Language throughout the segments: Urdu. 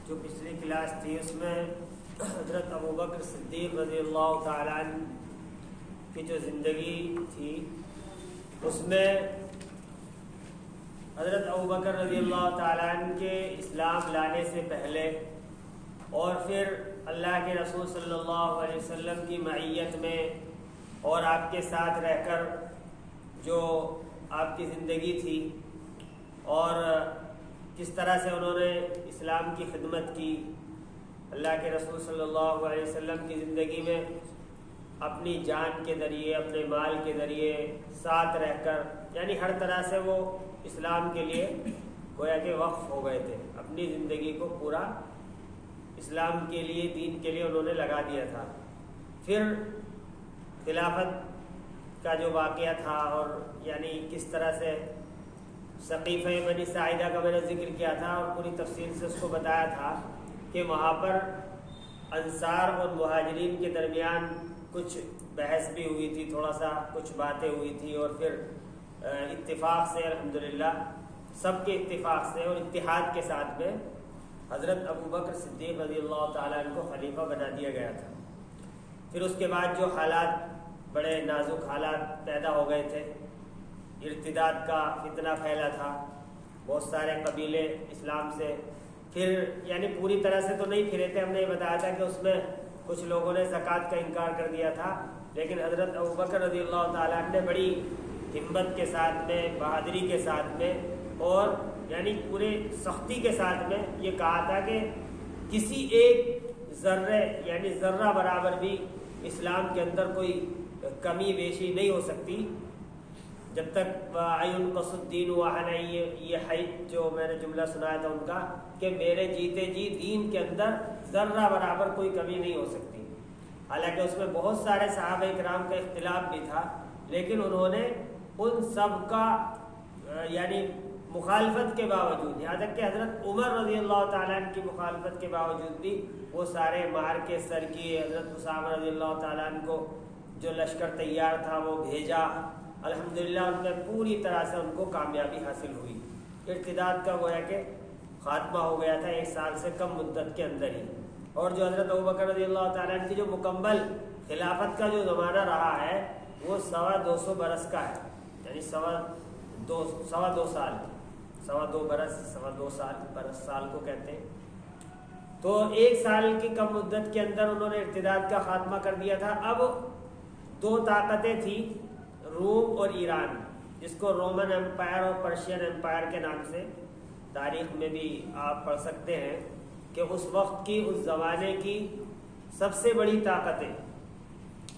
جو پچھلی کلاس تھی اس میں حضرت ابوبکر صدیق رضی اللہ تعالیٰ عنہ کی جو زندگی تھی اس میں حضرت ابوبکر رضی اللہ تعالیٰ عنہ کے اسلام لانے سے پہلے اور پھر اللہ کے رسول صلی اللہ علیہ وسلم کی معیت میں اور آپ کے ساتھ رہ کر جو آپ کی زندگی تھی اور کس طرح سے انہوں نے اسلام کی خدمت کی، اللہ کے رسول صلی اللہ علیہ وسلم کی زندگی میں اپنی جان کے ذریعے، اپنے مال کے ذریعے ساتھ رہ کر، یعنی ہر طرح سے وہ اسلام کے لیے گویا کہ وقف ہو گئے تھے، اپنی زندگی کو پورا اسلام کے لیے، دین کے لیے انہوں نے لگا دیا تھا۔ پھر خلافت کا جو واقعہ تھا اور یعنی کس طرح سے ثقیفہ بنی ساعدہ کا میں نے ذکر کیا تھا اور پوری تفصیل سے اس کو بتایا تھا کہ وہاں پر انصار اور مہاجرین کے درمیان کچھ بحث بھی ہوئی تھی، تھوڑا سا کچھ باتیں ہوئی تھی، اور پھر اتفاق سے الحمدللہ سب کے اتفاق سے اور اتحاد کے ساتھ میں حضرت ابوبکر صدیق رضی اللہ تعالیٰ عنہ کو خلیفہ بنا دیا گیا تھا۔ پھر اس کے بعد جو حالات، بڑے نازک حالات پیدا ہو گئے تھے، ارتداد کا فتنہ پھیلا تھا، بہت سارے قبیلے اسلام سے پھر یعنی پوری طرح سے تو نہیں پھرے تھے، ہم نے یہ بتایا تھا کہ اس میں کچھ لوگوں نے زکوٰۃ کا انکار کر دیا تھا، لیکن حضرت ابوبکر رضی اللہ تعالیٰ عنہ نے بڑی ہمت کے ساتھ میں، بہادری کے ساتھ میں اور یعنی پورے سختی کے ساتھ میں یہ کہا تھا کہ کسی ایک ذرے یعنی ذرہ برابر بھی اسلام کے اندر کوئی کمی بیشی نہیں ہو سکتی جب تک ينقص الدین وحنا، یہ حید جو میں نے جملہ سنایا تھا ان کا کہ میرے جیتے جی دین کے اندر ذرہ برابر کوئی کمی نہیں ہو سکتی۔ حالانکہ اس میں بہت سارے صحابہ کرام کا اختلاف بھی تھا، لیکن انہوں نے ان سب کا یعنی مخالفت کے باوجود، یہاں تک کہ حضرت عمر رضی اللہ تعالیٰ عنہ کی مخالفت کے باوجود بھی وہ سارے مار کے سر کیے، حضرت اسامہ رضی اللہ تعالیٰ عنہ کو جو لشکر تیار تھا وہ بھیجا، الحمدللہ ان میں پوری طرح سے ان کو کامیابی حاصل ہوئی۔ ارتداد کا گویا کہ خاتمہ ہو گیا تھا 1 سال سے کم مدت کے اندر ہی، اور جو حضرت ابوبکر رضی اللہ تعالیٰ عنہ کی جو مکمل خلافت کا جو زمانہ رہا ہے وہ 225 برس کا ہے، یعنی 2.25 سال، 2.25 برس، 2.25 سال، برس سال کو کہتے ہیں۔ تو 1 سال کی کم مدت کے اندر انہوں نے ارتداد کا خاتمہ کر دیا تھا۔ اب 2 طاقتیں تھیں، روم اور ایران، جس کو رومن امپائر اور پرشین امپائر کے نام سے تاریخ میں بھی آپ پڑھ سکتے ہیں کہ اس وقت کی، اس زمانے کی سب سے بڑی طاقتیں،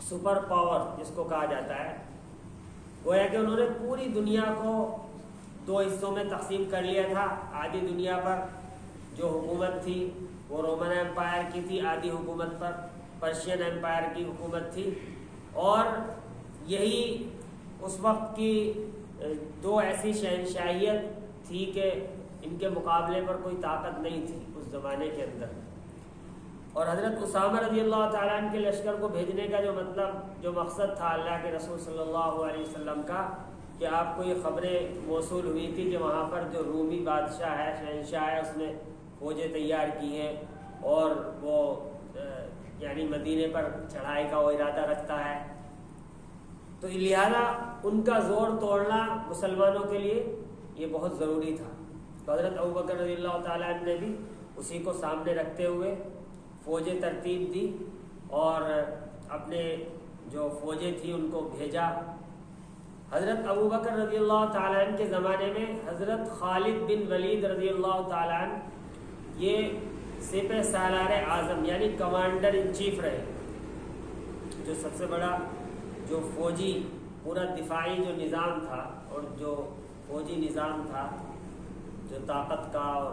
سپر پاور جس کو کہا جاتا ہے، گویا کہ انہوں نے پوری دنیا کو 2 حصوں میں تقسیم کر لیا تھا۔ آدھی دنیا پر جو حکومت تھی وہ رومن امپائر کی تھی، آدھی حکومت پر پرشین امپائر کی حکومت تھی، اور یہی اس وقت کی 2 ایسی شہنشاہیت تھی کہ ان کے مقابلے پر کوئی طاقت نہیں تھی اس زمانے کے اندر۔ اور حضرت اسامہ رضی اللہ تعالیٰ عنہ کے لشکر کو بھیجنے کا جو مطلب، جو مقصد تھا اللہ کے رسول صلی اللہ علیہ وسلم کا، کہ آپ کو یہ خبریں موصول ہوئی تھی کہ وہاں پر جو رومی بادشاہ ہے، شہنشاہ ہے، اس نے فوجیں تیار کی ہیں اور وہ یعنی مدینے پر چڑھائی کا وہ ارادہ رکھتا ہے، تو لہذا ان کا زور توڑنا مسلمانوں کے لیے یہ بہت ضروری تھا۔ تو حضرت ابوبکر رضی اللہ تعالیٰ عنہ نے بھی اسی کو سامنے رکھتے ہوئے فوجیں ترتیب دی اور اپنے جو فوجیں تھیں ان کو بھیجا۔ حضرت ابوبکر رضی اللہ تعالیٰ عنہ کے زمانے میں حضرت خالد بن ولید رضی اللہ تعالیٰ عنہ یہ سپہ سالار اعظم یعنی کمانڈر ان چیف رہے، جو سب سے بڑا جو فوجی پورا دفاعی جو نظام تھا اور جو فوجی نظام تھا، جو طاقت کا اور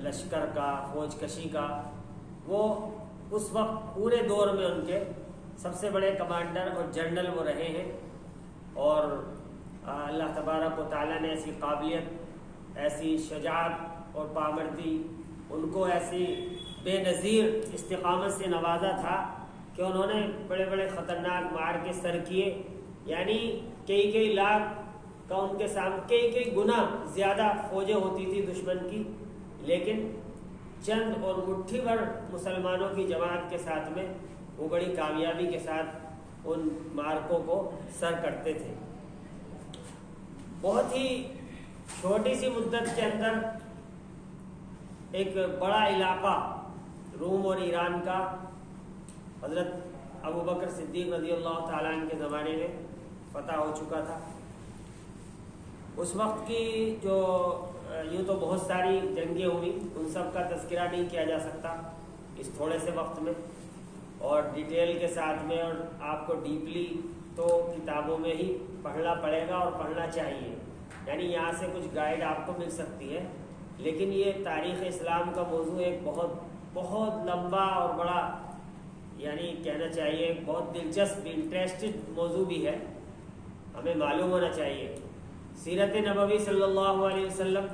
لشکر کا، فوج کشی کا، وہ اس وقت پورے دور میں ان کے سب سے بڑے کمانڈر اور جنرل وہ رہے ہیں، اور اللہ تبارک و تعالیٰ نے ایسی قابلیت، ایسی شجاعت اور پامردی، ان کو ایسی بے نظیر استقامت سے نوازا تھا کہ انہوں نے بڑے بڑے خطرناک مار کے سر کیے، یعنی کئی لاکھ کا ان کے سامنے کئی گنا زیادہ فوجیں ہوتی تھی دشمن کی، لیکن چند اور مٹھی بھر مسلمانوں کی جماعت کے ساتھ میں وہ بڑی کامیابی کے ساتھ ان مارکوں کو سر کرتے تھے۔ بہت ہی چھوٹی سی مدت کے اندر ایک بڑا علاقہ روم اور ایران کا حضرت ابوبکر صدیق رضی اللہ تعالیٰ عنہ کے زمانے میں فتح ہو چکا تھا۔ اس وقت کی جو یوں تو بہت ساری جنگیں ہوئی، ان سب کا تذکرہ نہیں کیا جا سکتا اس تھوڑے سے وقت میں اور ڈیٹیل کے ساتھ میں، اور آپ کو ڈیپلی تو کتابوں میں ہی پڑھنا پڑے گا اور پڑھنا چاہیے، یعنی یہاں سے کچھ گائیڈ آپ کو مل سکتی ہے، لیکن یہ تاریخ اسلام کا موضوع ایک بہت بہت لمبا اور بڑا، یعنی کہنا چاہیے بہت دلچسپ انٹرسٹڈ موضوع بھی ہے، ہمیں معلوم ہونا چاہیے۔ سیرت نبوی صلی اللہ علیہ وسلم،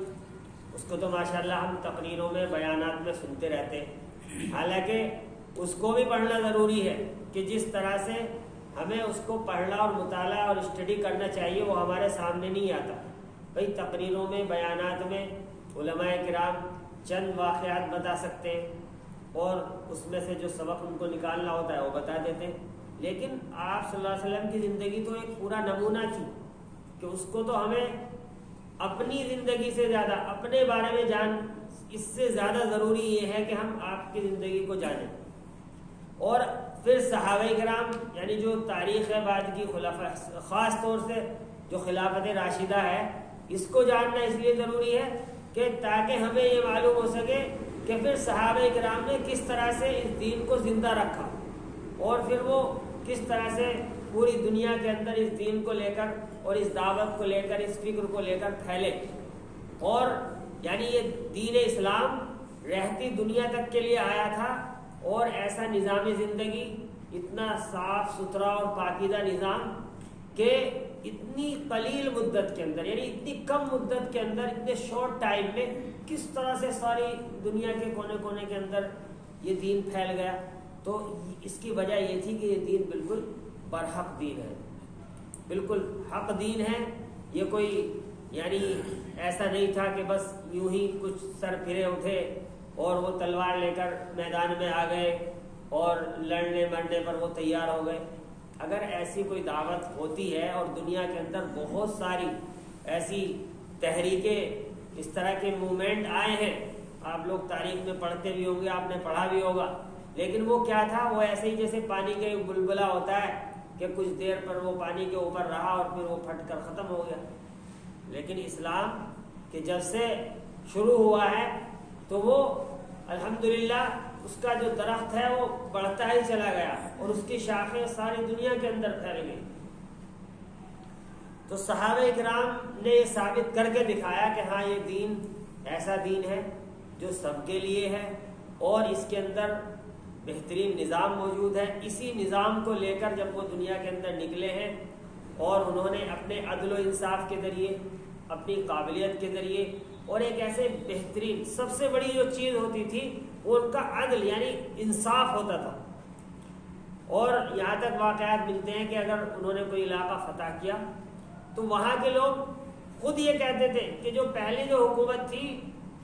اس کو تو ماشاءاللہ ہم تقریروں میں بیانات میں سنتے رہتے ہیں، حالانکہ اس کو بھی پڑھنا ضروری ہے کہ جس طرح سے ہمیں اس کو پڑھنا اور مطالعہ اور اسٹڈی کرنا چاہیے وہ ہمارے سامنے نہیں آتا۔ بھئی تقریروں میں بیانات میں علماء کرام چند واقعات بتا سکتے ہیں اور اس میں سے جو سبق ان کو نکالنا ہوتا ہے وہ بتا دیتے ہیں، لیکن آپ صلی اللہ علیہ وسلم کی زندگی تو ایک پورا نمونہ تھی کہ اس کو تو ہمیں اپنی زندگی سے زیادہ، اپنے بارے میں جان، اس سے زیادہ ضروری یہ ہے کہ ہم آپ کی زندگی کو جانیں، اور پھر صحابہ کرام یعنی جو تاریخ ہے بعد کی خلافہ، خاص طور سے جو خلافت راشدہ ہے، اس کو جاننا اس لیے ضروری ہے کہ تاکہ ہمیں یہ معلوم ہو سکے کہ پھر صحابہ کرام نے کس طرح سے اس دین کو زندہ رکھا اور پھر وہ کس طرح سے پوری دنیا کے اندر اس دین کو لے کر اور اس دعوت کو لے کر، اس فکر کو لے کر پھیلے، اور یعنی یہ دین اسلام رہتی دنیا تک کے لیے آیا تھا، اور ایسا نظام زندگی، اتنا صاف ستھرا اور پاکیزہ نظام کہ اتنی قلیل مدت کے اندر، یعنی اتنی کم مدت کے اندر، اتنے شارٹ ٹائم میں کس طرح سے ساری دنیا کے کونے کونے کے اندر یہ دین پھیل گیا۔ تو اس کی وجہ یہ تھی کہ یہ دین بالکل برحق دین ہے، بالکل حق دین ہے، یہ کوئی یعنی ایسا نہیں تھا کہ بس یوں ہی کچھ سر پھرے اٹھے اور وہ تلوار لے کر میدان میں آ گئے اور لڑنے مرنے پر وہ تیار ہو گئے۔ اگر ایسی کوئی دعوت ہوتی ہے اور دنیا کے اندر بہت ساری ایسی تحریکیں، اس طرح کے موومنٹ آئے ہیں، آپ لوگ تاریخ میں پڑھتے بھی ہوں گے، آپ نے پڑھا بھی ہوگا، لیکن وہ کیا تھا؟ وہ ایسے ہی جیسے پانی کا ایک بلبلہ ہوتا ہے کہ کچھ دیر پر وہ پانی کے اوپر رہا اور پھر وہ پھٹ کر ختم ہو گیا۔ لیکن اسلام کہ جب سے شروع ہوا ہے تو وہ الحمدللہ اس کا جو درخت ہے وہ بڑھتا ہی چلا گیا اور اس کی شاخیں ساری دنیا کے اندر پھیل گئی۔ تو صحابہ کرام نے یہ ثابت کر کے دکھایا کہ ہاں یہ دین ایسا دین ہے جو سب کے لیے ہے اور اس کے اندر بہترین نظام موجود ہے۔ اسی نظام کو لے کر جب وہ دنیا کے اندر نکلے ہیں اور انہوں نے اپنے عدل و انصاف کے ذریعے، اپنی قابلیت کے ذریعے، اور ایک ایسے بہترین، سب سے بڑی جو چیز ہوتی تھی وہ ان کا عدل یعنی انصاف ہوتا تھا۔ اور یہاں تک واقعات ملتے ہیں کہ اگر انہوں نے کوئی علاقہ فتح کیا تو وہاں کے لوگ خود یہ کہتے تھے کہ جو پہلی جو حکومت تھی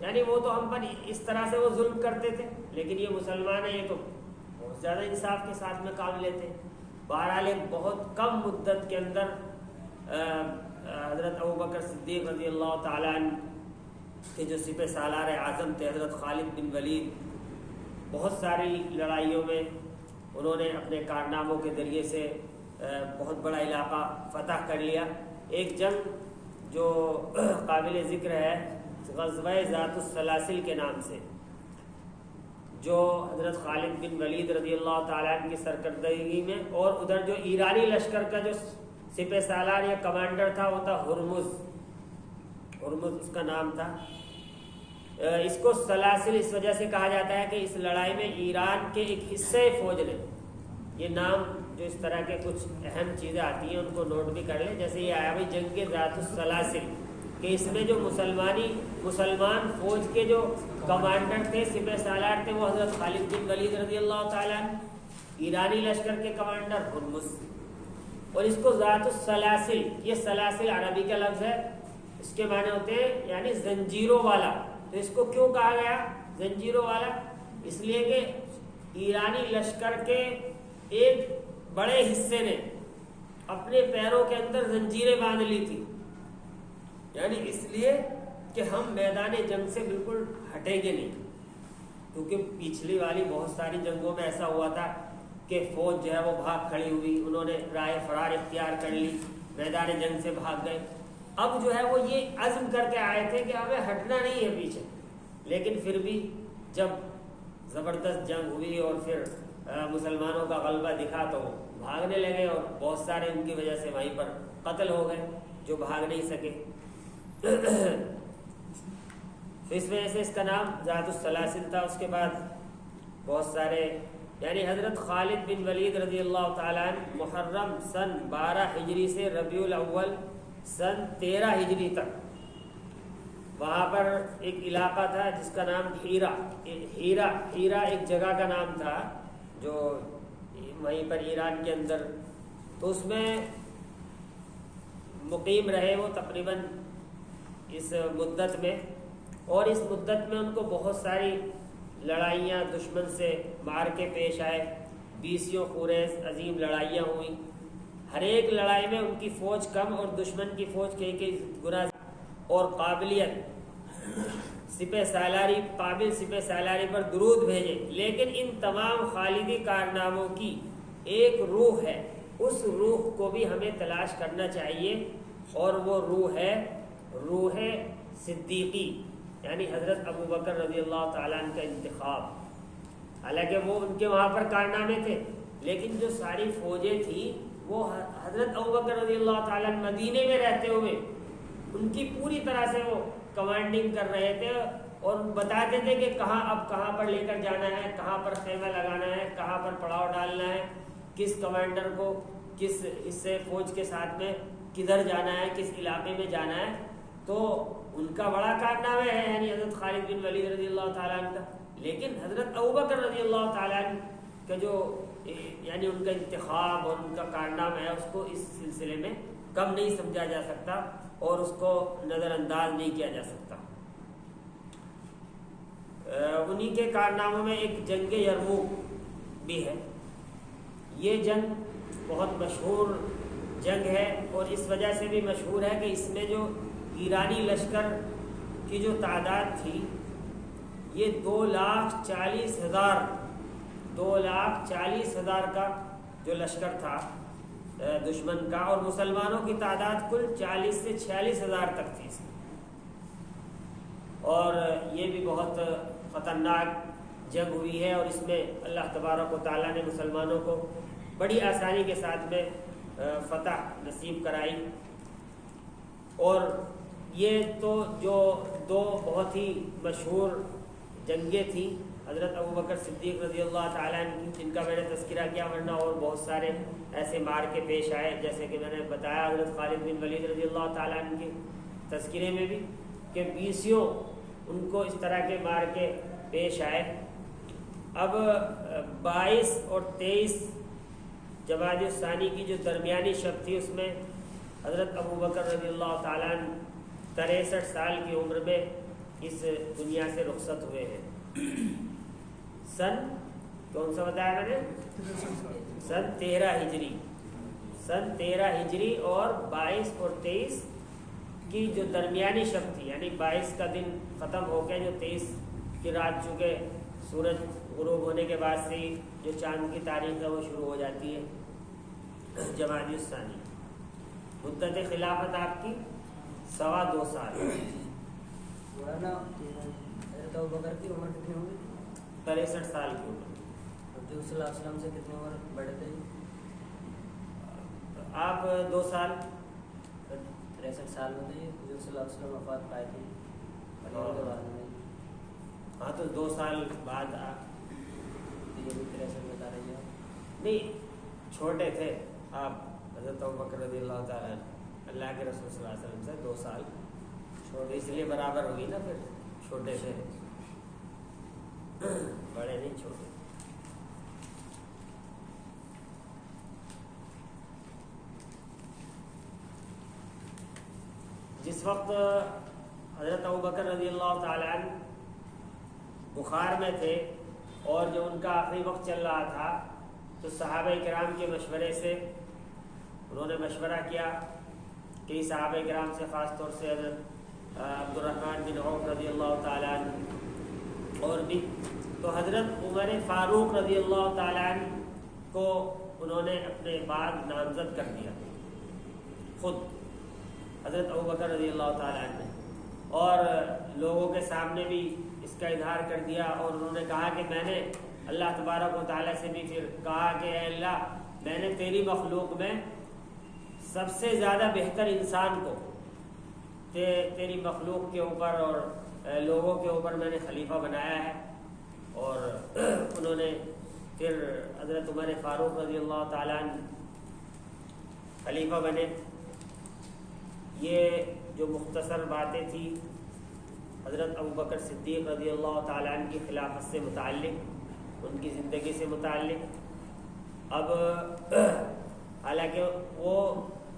یعنی وہ تو ہم پر اس طرح سے وہ ظلم کرتے تھے، لیکن یہ مسلمان ہیں، یہ تو بہت زیادہ انصاف کے ساتھ میں کام لیتے ہیں۔ بہرحال ایک بہت کم مدت کے اندر حضرت ابوبکر صدیق رضی اللہ تعالیٰ عنہ کے جو سپہ سالار اعظم تھے حضرت خالد بن ولید، بہت ساری لڑائیوں میں انہوں نے اپنے کارناموں کے ذریعے سے بہت بڑا علاقہ فتح کر لیا۔ ایک جنگ جو قابل ذکر ہے غزوہ ذات السلاسل کے نام سے، جو حضرت خالد بن ولید رضی اللہ تعالیٰ عنہ کی سرکردگی میں، اور ادھر جو ایرانی لشکر کا جو سپہ سالار یا کمانڈر تھا وہ تھا ہرمز اس کا نام تھا۔ اس کو سلاسل اس وجہ سے کہا جاتا ہے کہ اس لڑائی میں ایران کے ایک حصے فوج نے، یہ نام جو اس طرح کے کچھ اہم چیزیں آتی ہیں ان کو نوٹ بھی کر لیں، جیسے یہ آیا بھائی جنگ ذات السلاسل، کہ اس میں جو مسلمان فوج کے جو کمانڈر تھے، سپہ سالار تھے، وہ حضرت خالد بن ولید رضی اللہ تعالیٰ عنہ، ایرانی لشکر کے کمانڈر ہرمز، اور اس کو ذات السلاسل، یہ سلاسل عربی کا لفظ ہے، اس کے معنی ہوتے ہیں یعنی زنجیروں والا، تو اس کو کیوں کہا گیا زنجیروں والا؟ اس لیے کہ ایرانی لشکر کے ایک بڑے حصے نے اپنے پیروں کے اندر زنجیریں باندھ لی تھی، یعنی اس لیے کہ ہم میدان جنگ سے بالکل ہٹیں گے نہیں، کیونکہ پچھلی والی بہت ساری جنگوں میں ایسا ہوا تھا کہ فوج جو ہے وہ بھاگ کھڑی ہوئی، انہوں نے رائے فرار اختیار کر لی، میدان جنگ سے بھاگ گئے۔ اب جو ہے وہ یہ عزم کر کے آئے تھے کہ ہمیں ہٹنا نہیں ہے پیچھے، لیکن پھر بھی جب زبردست جنگ ہوئی اور پھر مسلمانوں کا غلبہ دکھا تو بھاگنے لگے، اور بہت سارے ان کی وجہ سے وہیں پر قتل ہو گئے جو بھاگ نہیں سکے۔ تو اس وجہ سے اس کا نام ذات السلاسل تھا۔ اس کے بعد بہت سارے، یعنی حضرت خالد بن ولید رضی اللہ تعالیٰ عنہ محرم سن 12 ہجری سے ربیع الاول سن 13 ہجری تک وہاں پر ایک علاقہ تھا جس کا نام ہیرا ایک جگہ کا نام تھا جو وہیں پر ایران کے اندر، تو اس میں مقیم رہے وہ تقریباً اس مدت میں، اور اس مدت میں ان کو بہت ساری لڑائیاں دشمن سے مار کے پیش آئے، 20 خورز عظیم لڑائیاں ہوئیں، ہر ایک لڑائی میں ان کی فوج کم اور دشمن کی فوج کئی گنا، اور قابل سپہ سالاری پر درود بھیجے، لیکن ان تمام خالدی کارناموں کی ایک روح ہے، اس روح کو بھی ہمیں تلاش کرنا چاہیے، اور وہ روح صدیقی، یعنی حضرت ابو بکر رضی اللہ تعالیٰ عنہ کا انتخاب۔ حالانکہ وہ ان کے وہاں پر کارنامے تھے، لیکن جو ساری فوجیں تھیں وہ حضرت ابو بکر رضی اللہ تعالیٰ عنہ مدینے میں رہتے ہوئے ان کی پوری طرح سے وہ کمانڈنگ کر رہے تھے، اور بتاتے تھے کہ کہاں پر لے کر جانا ہے، کہاں پر خیمہ لگانا ہے، کہاں پر پڑاؤ ڈالنا ہے، کس کمانڈر کو کس حصے فوج کے ساتھ میں کدھر جانا ہے، کس علاقے میں جانا ہے۔ تو ان کا بڑا کارنامہ ہے، یعنی حضرت خالد بن ولید رضی اللہ تعالیٰ عنہ کا، لیکن حضرت ابوبکر رضی اللہ تعالیٰ عنہ کا جو یعنی ان کا انتخاب اور ان کا کارنامہ ہے، اس کو اس سلسلے میں کم نہیں سمجھا جا سکتا اور اس کو نظر انداز نہیں کیا جا سکتا۔ انہی کے کارناموں میں ایک جنگ یرموک بھی ہے۔ یہ جنگ بہت مشہور جنگ ہے، اور اس وجہ سے بھی مشہور ہے کہ اس میں جو ایرانی لشکر کی جو تعداد تھی یہ 2,40,000 کا جو لشکر تھا دشمن کا، اور مسلمانوں کی تعداد کل 40 سے 46 ہزار تک تھی، اور یہ بھی بہت خطرناک جنگ ہوئی ہے، اور اس میں اللہ تبارک و تعالیٰ نے مسلمانوں کو بڑی آسانی کے ساتھ میں فتح نصیب کرائی۔ اور یہ تو جو دو بہت ہی مشہور جنگیں تھیں حضرت ابوبکر صدیق رضی اللہ تعالیٰ عنہ کی، جن کا میں نے تذکرہ کیا، ورنہ اور بہت سارے ایسے مار کے پیش آئے، جیسے کہ میں نے بتایا حضرت خالد بن ولید رضی اللہ تعالیٰ عنہ کے تذکرے میں بھی کہ 20 ان کو اس طرح کے مار کے پیش آئے۔ اب 22 اور 23 جمادی الثانی کی جو درمیانی شب تھی، اس میں حضرت ابوبکر رضی اللہ تعالیٰ عنہ 63 سال کی عمر میں اس دنیا سے رخصت ہوئے ہیں۔ سن کون سا بتایا میں نے؟ سن 13 ہجری اور 22 اور 23 کی جو درمیانی شب تھی، یعنی 22 کا دن ختم ہو کے جو 23 کی رات، چونکہ سورج غروب ہونے کے بعد سے ہی جو چاند کی تاریخ ہے وہ شروع ہو جاتی ہے جمادی الثانی۔ مدت خلافت آپ کی 2.25 سال۔ مولانا حضرت ابوبکر کی عمر کتنی ہوگی؟ 63 سال کی عمر۔ حضور صلی اللہ علیہ وسلم سے کتنی عمر بڑے تھے؟ آپ 2 سال۔ 63 سال میں تھے حضور صلی اللہ علیہ وسلم وفات پائے تھے، ہاں تو 2 سال بعد آپ یہ بھی 63 بتا رہی ہے؟ نہیں، چھوٹے تھے آپ حضرت ابوبکر رضی اللہ تعالیٰ اللہ کے رسول صلی اللہ علیہ وسلم سے 2 سال چھوٹے، اس لیے برابر ہوگی نا، پھر چھوٹے تھے، بڑے نہیں چھوٹے۔ جس وقت حضرت ابوبکر رضی اللہ تعالیٰ عنہ بخار میں تھے اور جو ان کا آخری وقت چل رہا تھا تو صحابہ کرام کے مشورے سے انہوں نے مشورہ کیا، کئی صحابہ کرام سے، خاص طور سے حضرت عبد الرحمن بن عوف رضی اللہ تعالیٰ عنہ اور بھی، تو حضرت عمر فاروق رضی اللہ تعالیٰ عنہ کو انہوں نے اپنے بعد نامزد کر دیا، خود حضرت ابوبکر رضی اللہ تعالیٰ عنہ نے، اور لوگوں کے سامنے بھی اس کا اظہار کر دیا، اور انہوں نے کہا کہ میں نے اللہ تبارک و تعالیٰ سے بھی پھر کہا کہ اے اللہ، میں نے تیری مخلوق میں سب سے زیادہ بہتر انسان کو تیری مخلوق کے اوپر اور لوگوں کے اوپر میں نے خلیفہ بنایا ہے، اور انہوں نے پھر حضرت عمر فاروق رضی اللہ تعالیٰ عنہ خلیفہ بنے۔ یہ جو مختصر باتیں تھیں حضرت ابوبکر صدیق رضی اللہ تعالیٰ عنہ کی خلافت سے متعلق، ان کی زندگی سے متعلق۔ اب حالانکہ وہ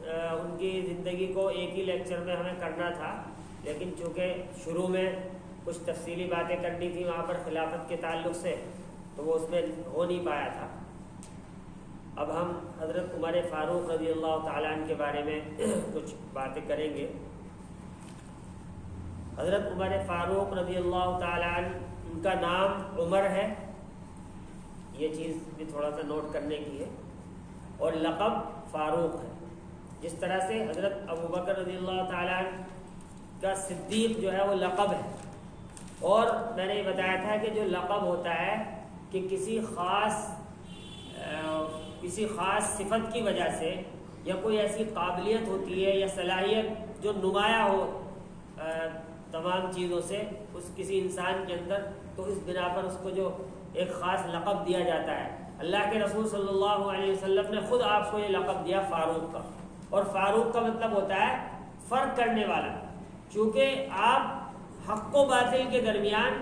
ان کی زندگی کو ایک ہی لیکچر میں ہمیں کرنا تھا، لیکن چونکہ شروع میں کچھ تفصیلی باتیں کرنی تھی وہاں پر خلافت کے تعلق سے، تو وہ اس میں ہو نہیں پایا تھا۔ اب ہم حضرت عمر فاروق رضی اللہ تعالیٰ عنہ کے بارے میں کچھ باتیں کریں گے۔ حضرت عمر فاروق رضی اللہ تعالیٰ عنہ، ان کا نام عمر ہے، یہ چیز بھی تھوڑا سا نوٹ کرنے کی ہے، اور لقب فاروق ہے۔ جس طرح سے حضرت ابوبکر رضی اللہ تعالیٰ عنہ کا صدیق جو ہے وہ لقب ہے، اور میں نے یہ بتایا تھا کہ جو لقب ہوتا ہے کہ کسی خاص صفت کی وجہ سے یا کوئی ایسی قابلیت ہوتی ہے یا صلاحیت جو نمایاں ہو تمام چیزوں سے اس کسی انسان کے اندر، تو اس بنا پر اس کو جو ایک خاص لقب دیا جاتا ہے۔ اللہ کے رسول صلی اللہ علیہ وسلم نے خود آپ کو یہ لقب دیا فاروق کا، اور فاروق کا مطلب ہوتا ہے فرق کرنے والا، چونکہ آپ حق و باطل کے درمیان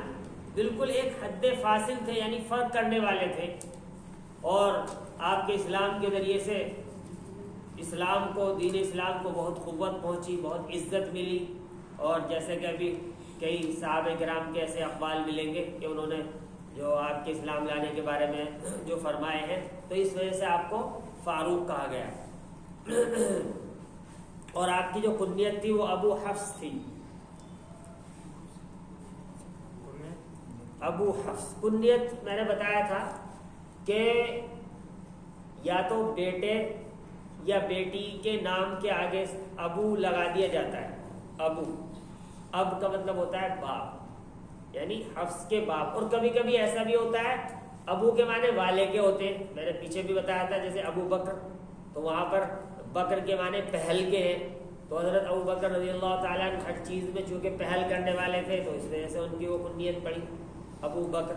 بالکل ایک حد فاصل تھے، یعنی فرق کرنے والے تھے، اور آپ کے اسلام کے ذریعے سے اسلام کو، دین اسلام کو بہت قوت پہنچی، بہت عزت ملی، اور جیسے کہ ابھی کئی صحابہ کرام کے ایسے اقوال ملیں گے کہ انہوں نے جو آپ کے اسلام لانے کے بارے میں جو فرمائے ہیں، تو اس وجہ سے آپ کو فاروق کہا گیا۔ اور آپ کی جو کنیت تھی وہ ابو حفص تھی، ابو حفص کنیت میں نے بتایا تھا کہ یا تو بیٹے یا بیٹی کے نام کے آگے ابو لگا دیا جاتا ہے، ابو، اب کا مطلب ہوتا ہے باپ، یعنی حفص کے باپ، اور کبھی کبھی ایسا بھی ہوتا ہے ابو کے معنی والے کے ہوتے ہیں، میں نے پیچھے بھی بتایا تھا جیسے ابو بکر، تو وہاں پر بکر کے معنی پہل کے ہیں، تو حضرت ابو بکر رضی اللہ تعالیٰ عنہ ہر چیز میں چونکہ پہل کرنے والے تھے تو اس وجہ سے ان کی وہ کنیت پڑی ابو بکر،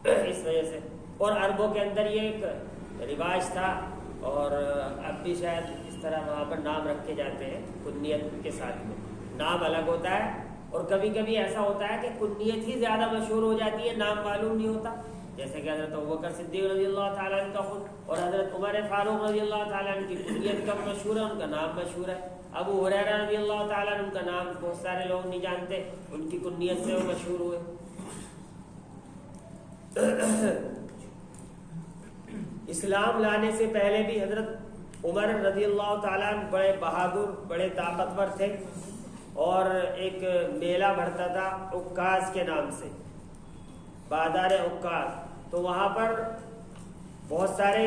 اس وجہ سے۔ اور عربوں کے اندر یہ ایک رواج تھا، اور اب بھی شاید اس طرح وہاں پر نام رکھے جاتے ہیں کنیت کے ساتھ میں، نام الگ ہوتا ہے، اور کبھی کبھی ایسا ہوتا ہے کہ کنیت ہی زیادہ مشہور ہو جاتی ہے، نام معلوم نہیں ہوتا، جیسے کہ حضرت ابوبکر صدیق رضی اللہ تعالیٰ عنہ کا خود، اور حضرت عمر فاروق رضی اللہ تعالیٰ عنہ کی کنیت کم مشہور ہے، ان کا نام مشہور ہے۔ ابو ہریرہ رضی اللہ تعالیٰ عنہ، ان کا نام بہت سارے لوگ نہیں جانتے، ان کی کنیت سے وہ مشہور ہوئے۔ اسلام لانے سے پہلے بھی حضرت عمر رضی اللہ تعالیٰ عنہ بڑے بہادر، بڑے طاقتور تھے، اور ایک میلہ بڑھتا تھا عکاظ کے نام سے، بازار عکاظ، تو وہاں پر بہت سارے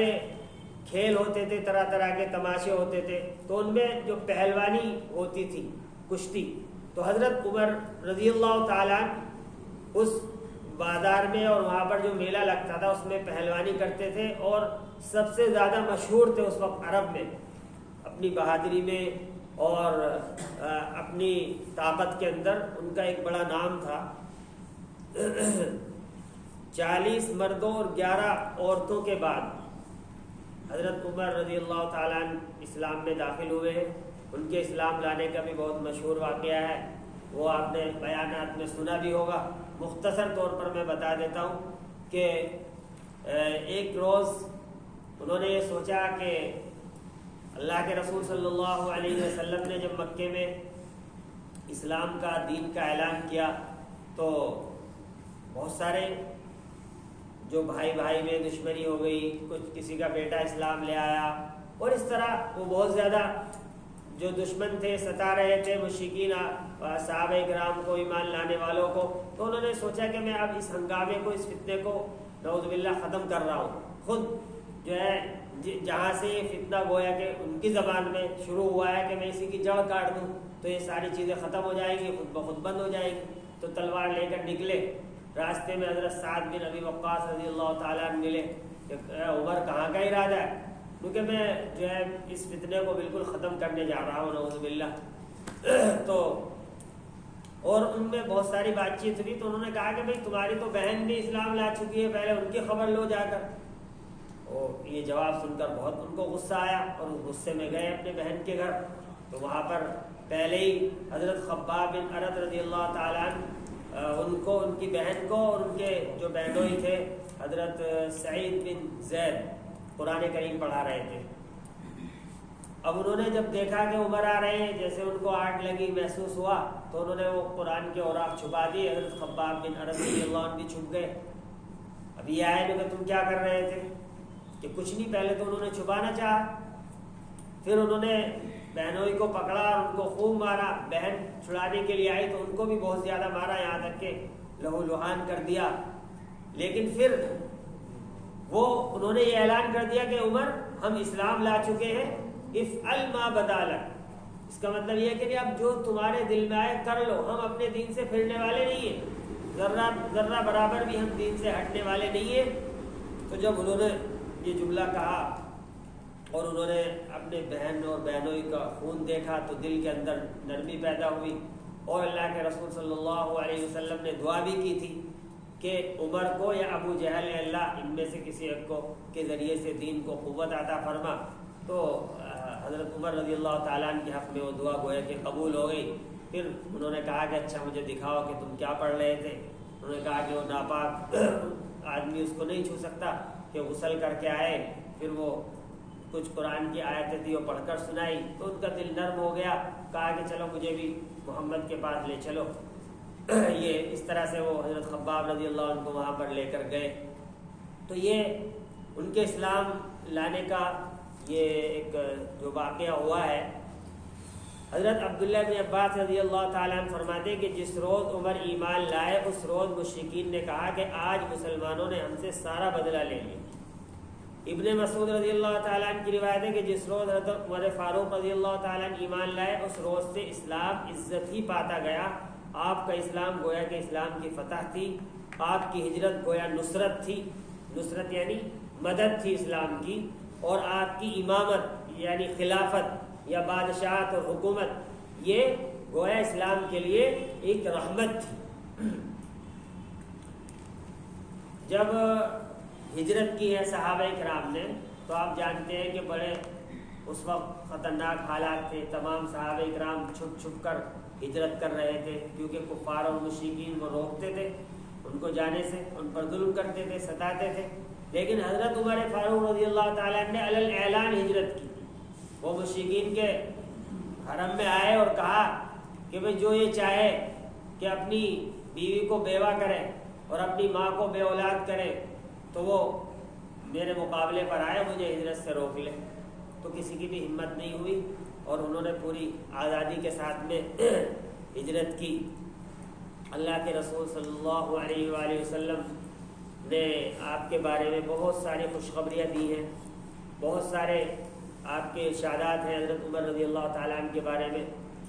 کھیل ہوتے تھے، طرح طرح کے تماشے ہوتے تھے، تو ان میں جو پہلوانی ہوتی تھی، کشتی، تو حضرت عمر رضی اللہ تعالیٰ عنہ اس بازار میں اور وہاں پر جو میلہ لگتا تھا اس میں پہلوانی کرتے تھے، اور سب سے زیادہ مشہور تھے اس وقت عرب میں اپنی بہادری میں اور اپنی طاقت کے اندر، ان کا ایک بڑا نام تھا۔ 40 مردوں اور 11 عورتوں کے بعد حضرت عمر رضی اللہ تعالیٰ عنہ اسلام میں داخل ہوئے ہیں۔ ان کے اسلام لانے کا بھی بہت مشہور واقعہ ہے، وہ آپ نے بیانات میں سنا بھی ہوگا، مختصر طور پر میں بتا دیتا ہوں کہ ایک روز انہوں نے یہ سوچا کہ اللہ کے رسول صلی اللہ علیہ وسلم نے جب مکے میں اسلام کا دین کا اعلان کیا تو بہت سارے جو بھائی بھائی میں دشمنی ہو گئی، کچھ کسی کا بیٹا اسلام لے آیا، اور اس طرح وہ بہت زیادہ جو دشمن تھے ستا رہے تھے مشرکین صحابہ کرام کو، ایمان لانے والوں کو. تو انہوں نے سوچا کہ میں اب اس ہنگامے کو، اس فتنے کو نعوذ باللہ ختم کر رہا ہوں. خود جو ہے جہاں سے یہ فتنہ گویا کہ ان کی زبان میں شروع ہوا ہے کہ میں اسی کی جڑ کاٹ دوں تو یہ ساری چیزیں ختم ہو جائیں گی، خود بخود بند ہو جائیں گی. تو تلوار لے کر نکلے. راستے میں حضرت سعد بن ابی وقاص رضی اللہ تعالیٰ عنہ ملے کہ عمر کہاں کا ارادہ ہے؟ کیونکہ میں جو ہے اس فتنے کو بالکل ختم کرنے جا رہا ہوں نعوذ باللہ. تو اور ان میں بہت ساری بات چیت ہوئی تو انہوں نے کہا کہ بھائی تمہاری تو بہن بھی اسلام لا چکی ہے، پہلے ان کی خبر لو جا کر. اور یہ جواب سن کر بہت ان کو غصہ آیا اور اس غصے میں گئے اپنے بہن کے گھر. تو وہاں پر پہلے ہی حضرت خباب بن ارد رضی اللہ تعالیٰ عنہ ان کو، ان کی بہن کو اور ان کے جو بہنوئی تھے حضرت سعید بن زید قرآن کریم پڑھا رہے تھے. اب انہوں نے جب دیکھا کہ عمر آ رہے ہیں، جیسے ان کو آگ لگی محسوس ہوا تو انہوں نے وہ قرآن کے اوراق چھپا دیے. حضرت خباب بن ارد رضی اللہ عنہ بھی چھپ گئے. اب یہ آئے کہ تم کیا کر رہے تھے؟ کہ کچھ نہیں. پہلے تو انہوں نے چھپانا چاہا، پھر انہوں نے بہنوئی کو پکڑا اور ان کو خوب مارا. بہن چھڑانے کے لیے آئی تو ان کو بھی بہت زیادہ مارا، یہاں تک کہ لہو لہان کر دیا. لیکن پھر وہ انہوں نے یہ اعلان کر دیا کہ عمر ہم اسلام لا چکے ہیں، افعل ما بدا لک. اس کا مطلب یہ ہے کہ اب جو تمہارے دل میں آئے کر لو، ہم اپنے دین سے پھرنے والے نہیں ہیں، ذرہ برابر بھی ہم دین سے ہٹنے والے نہیں ہیں. تو جب انہوں نے یہ جملہ کہا اور انہوں نے اپنے بہن اور بہنوئی کا خون دیکھا تو دل کے اندر نرمی پیدا ہوئی. اور اللہ کے رسول صلی اللہ علیہ وسلم نے دعا بھی کی تھی کہ عمر کو یا ابو جہل اللہ ان میں سے کسی ایک کو کے ذریعے سے دین کو قوت عطا فرما. تو حضرت عمر رضی اللہ تعالیٰ عنہ کے حق میں وہ دعا گویا کہ قبول ہو گئی. پھر انہوں نے کہا کہ اچھا مجھے دکھاؤ کہ تم کیا پڑھ رہے تھے. انہوں نے کہا کہ وہ ناپاک آدمی اس کو نہیں چھو سکتا، کہ غسل کر کے آئے. پھر وہ کچھ قرآن کی آیتیں تھی وہ پڑھ کر سنائی تو ان کا دل نرم ہو گیا. کہا کہ چلو مجھے بھی محمد کے پاس لے چلو. یہ اس طرح سے وہ حضرت خباب رضی اللہ عنہ کو وہاں پر لے کر گئے. تو یہ ان کے اسلام لانے کا یہ ایک جو واقعہ ہوا ہے. حضرت عبداللہ بن عباس رضی اللہ تعالیٰ عنہ فرماتے ہیں کہ جس روز عمر ایمان لائے اس روز مشرکین نے کہا کہ آج مسلمانوں نے ہم سے سارا بدلہ لے لیا. ابن مسعود رضی اللہ تعالیٰ عنہ کی روایت ہے کہ جس روز حضرت عمر فاروق رضی اللہ تعالیٰ عنہ ایمان لائے اس روز سے اسلام عزت ہی پاتا گیا. آپ کا اسلام گویا کہ اسلام کی فتح تھی، آپ کی ہجرت گویا نصرت تھی، نصرت یعنی مدد تھی اسلام کی، اور آپ کی امامت یعنی خلافت یا بادشاہت اور حکومت یہ گویا اسلام کے لیے ایک رحمت تھی. جب ہجرت کی ہے صحابہ کرام نے تو آپ جانتے ہیں کہ بڑے اس وقت خطرناک حالات تھے. تمام صحابہ کرام چھپ چھپ کر ہجرت کر رہے تھے کیونکہ کفار اور مشرکین وہ روکتے تھے ان کو جانے سے، ان پر ظلم کرتے تھے، ستاتے تھے. لیکن حضرت عمر فاروق رضی اللہ تعالیٰ نے علی اعلان ہجرت کی. وہ مشرکین کے حرم میں آئے اور کہا کہ بھئی جو یہ چاہے کہ اپنی بیوی کو بیوہ کرے اور اپنی ماں کو بے اولاد کرے تو وہ میرے مقابلے پر آئے، مجھے ہجرت سے روک لے. تو کسی کی بھی ہمت نہیں ہوئی اور انہوں نے پوری آزادی کے ساتھ میں ہجرت کی. اللہ کے رسول صلی اللہ علیہ وآلہ وسلم نے آپ کے بارے میں بہت ساری خوشخبریاں دی ہیں، بہت سارے آپ کے ارشادات ہیں حضرت عمر رضی اللہ تعالیٰ عنہ کے بارے میں.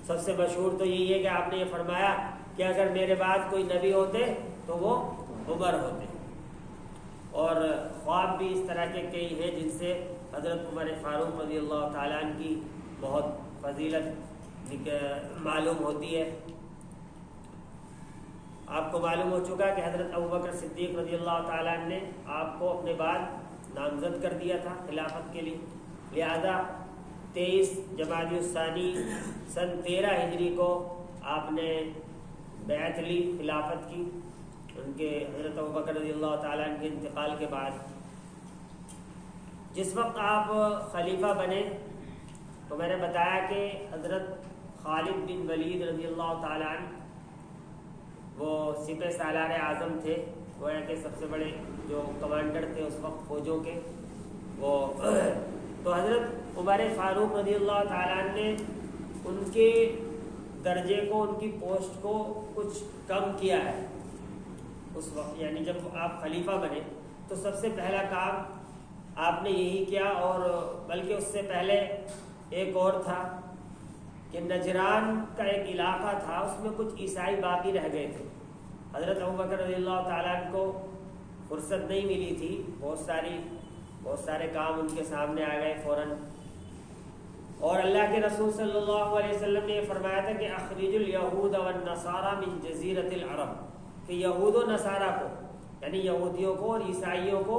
سب سے مشہور تو یہی ہے کہ آپ نے یہ فرمایا کہ اگر میرے بعد کوئی نبی ہوتے تو وہ عمر ہوتے. اور خواب بھی اس طرح کے کئی ہیں جن سے حضرت عمر فاروق رضی اللہ تعالیٰ عنہ کی بہت فضیلت معلوم ہوتی ہے. آپ کو معلوم ہو چکا کہ حضرت ابوبکر صدیق رضی اللہ تعالیٰ عنہ نے آپ کو اپنے بعد نامزد کر دیا تھا خلافت کے لیے. لہذا 23 جمادی الثانی سن 13 ہجری کو آپ نے بیعت لی خلافت کی ان کے حضرت ابوبکر رضی اللہ تعالیٰ عنہ کے انتقال کے بعد. جس وقت آپ خلیفہ بنے تو میں نے بتایا کہ حضرت خالد بن ولید رضی اللہ تعالیٰ عنہ وہ سپہ سالار اعظم تھے، گویا کہ سب سے بڑے جو کمانڈر تھے اس وقت فوجوں کے، وہ تو حضرت عمر فاروق رضی اللہ تعالیٰ عنہ نے ان کے درجے کو، ان کی پوسٹ کو کچھ کم کیا ہے اس وقت، یعنی جب آپ خلیفہ بنے تو سب سے پہلا کام آپ نے یہی کیا، اور بلکہ اس سے پہلے ایک اور تھا کہ نجران کا ایک علاقہ تھا، اس میں کچھ عیسائی باقی رہ گئے تھے۔ حضرت ابوبکر رضی اللہ تعالیٰ عنہ کو فرصت نہیں ملی تھی، بہت سارے کام ان کے سامنے آ گئے فوراً، اور اللہ کے رسول صلی اللہ علیہ وسلم نے یہ فرمایا تھا کہ اخرج الیہود والنصارى من جزیرۃ العرب، کہ یہود و نصارہ کو، یعنی یہودیوں کو اور عیسائیوں کو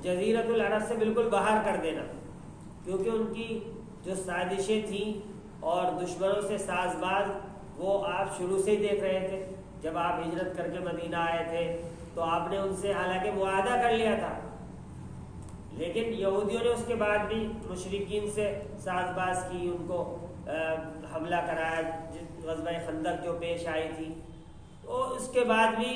جزیرۃ العرب سے بالکل باہر کر دینا، کیونکہ ان کی جو سازشیں تھیں اور دشمنوں سے ساز باز وہ آپ شروع سے ہی دیکھ رہے تھے۔ جب آپ ہجرت کر کے مدینہ آئے تھے تو آپ نے ان سے حالانکہ معاہدہ کر لیا تھا، لیکن یہودیوں نے اس کے بعد بھی مشرکین سے ساز باز کی، ان کو حملہ کرایا، غزوہ خندق جو پیش آئی تھی، تو اس کے بعد بھی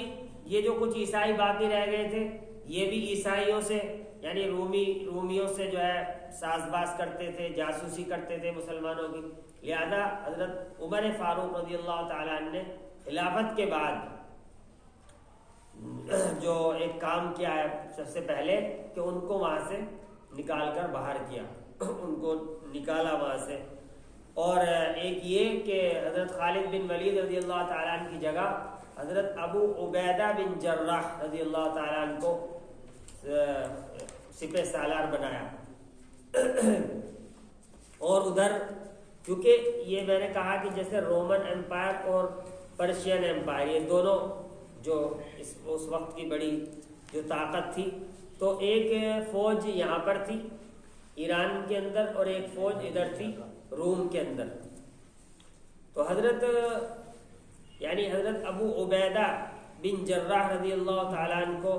یہ جو کچھ عیسائی باقی رہ گئے تھے یہ بھی عیسائیوں سے یعنی رومیوں سے جو ہے ساز باز کرتے تھے، جاسوسی کرتے تھے مسلمانوں کی۔ لہذا حضرت عمر فاروق رضی اللہ تعالیٰ عنہ نے خلافت کے بعد جو ایک کام کیا ہے سب سے پہلے کہ ان کو وہاں سے نکال کر باہر کیا، ان کو نکالا وہاں سے، اور ایک یہ کہ حضرت خالد بن ولید رضی اللہ تعالیٰ عنہ کی جگہ حضرت ابو عبیدہ بن جراح رضی اللہ تعالیٰ عنہ کو سپہ سالار بنایا۔ اور ادھر کیونکہ یہ میں نے کہا کہ جیسے رومن امپائر اور پرشین امپائر یہ دونوں جو اس وقت کی بڑی جو طاقت تھی، تو ایک فوج یہاں پر تھی ایران کے اندر اور ایک فوج ادھر تھی روم کے اندر۔ تو حضرت ابو عبیدہ بن جراح رضی اللہ تعالیٰ عنہ کو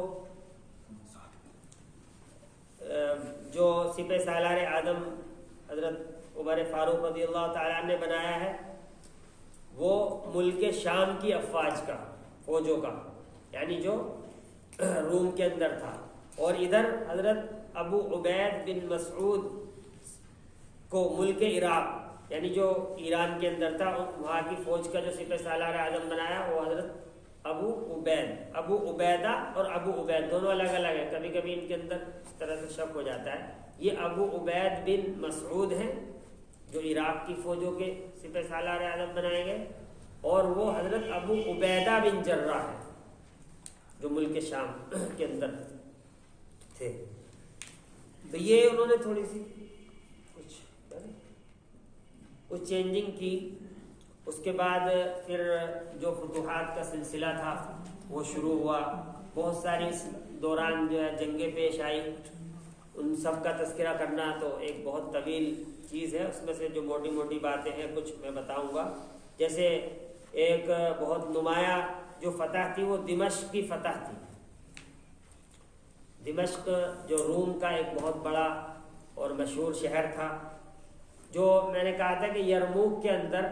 جو سپہ سالار اعظم حضرت عمر فاروق رضی اللہ تعالیٰ عنہ نے بنایا ہے، وہ ملک شام کی افواج کا، فوجوں کا، یعنی جو روم کے اندر تھا، اور ادھر حضرت ابو عبید بن مسعود کو ملک عراق، یعنی جو ایران کے اندر تھا، وہاں کی فوج کا جو سپہ سالار اعظم بنایا وہ حضرت ابو عبیدہ اور ابو عبید دونوں الگ الگ ہیں، کبھی کبھی ان کے اندر اس طرح سے شک ہو جاتا ہے۔ یہ ابو عبید بن مسعود ہیں جو عراق کی فوجوں کے سپہ سالار اعظم بنائے گئے، اور وہ حضرت ابو عبیدہ بن جراح ہے جو ملک شام کے اندر تھے۔ تو یہ انہوں نے تھوڑی سی کچھ چینجنگ کی۔ اس کے بعد پھر جو فتوحات کا سلسلہ تھا وہ شروع ہوا، بہت ساری اس دوران جو ہے جنگیں پیش آئی، ان سب کا تذکرہ کرنا تو ایک بہت طویل چیز ہے، اس میں سے جو موٹی موٹی باتیں ہیں کچھ میں بتاؤں گا۔ جیسے ایک بہت نمایاں جو فتح تھی وہ دمشق کی فتح تھی۔ دمشق جو روم کا ایک بہت بڑا اور مشہور شہر تھا، جو میں نے کہا تھا کہ یرموک کے اندر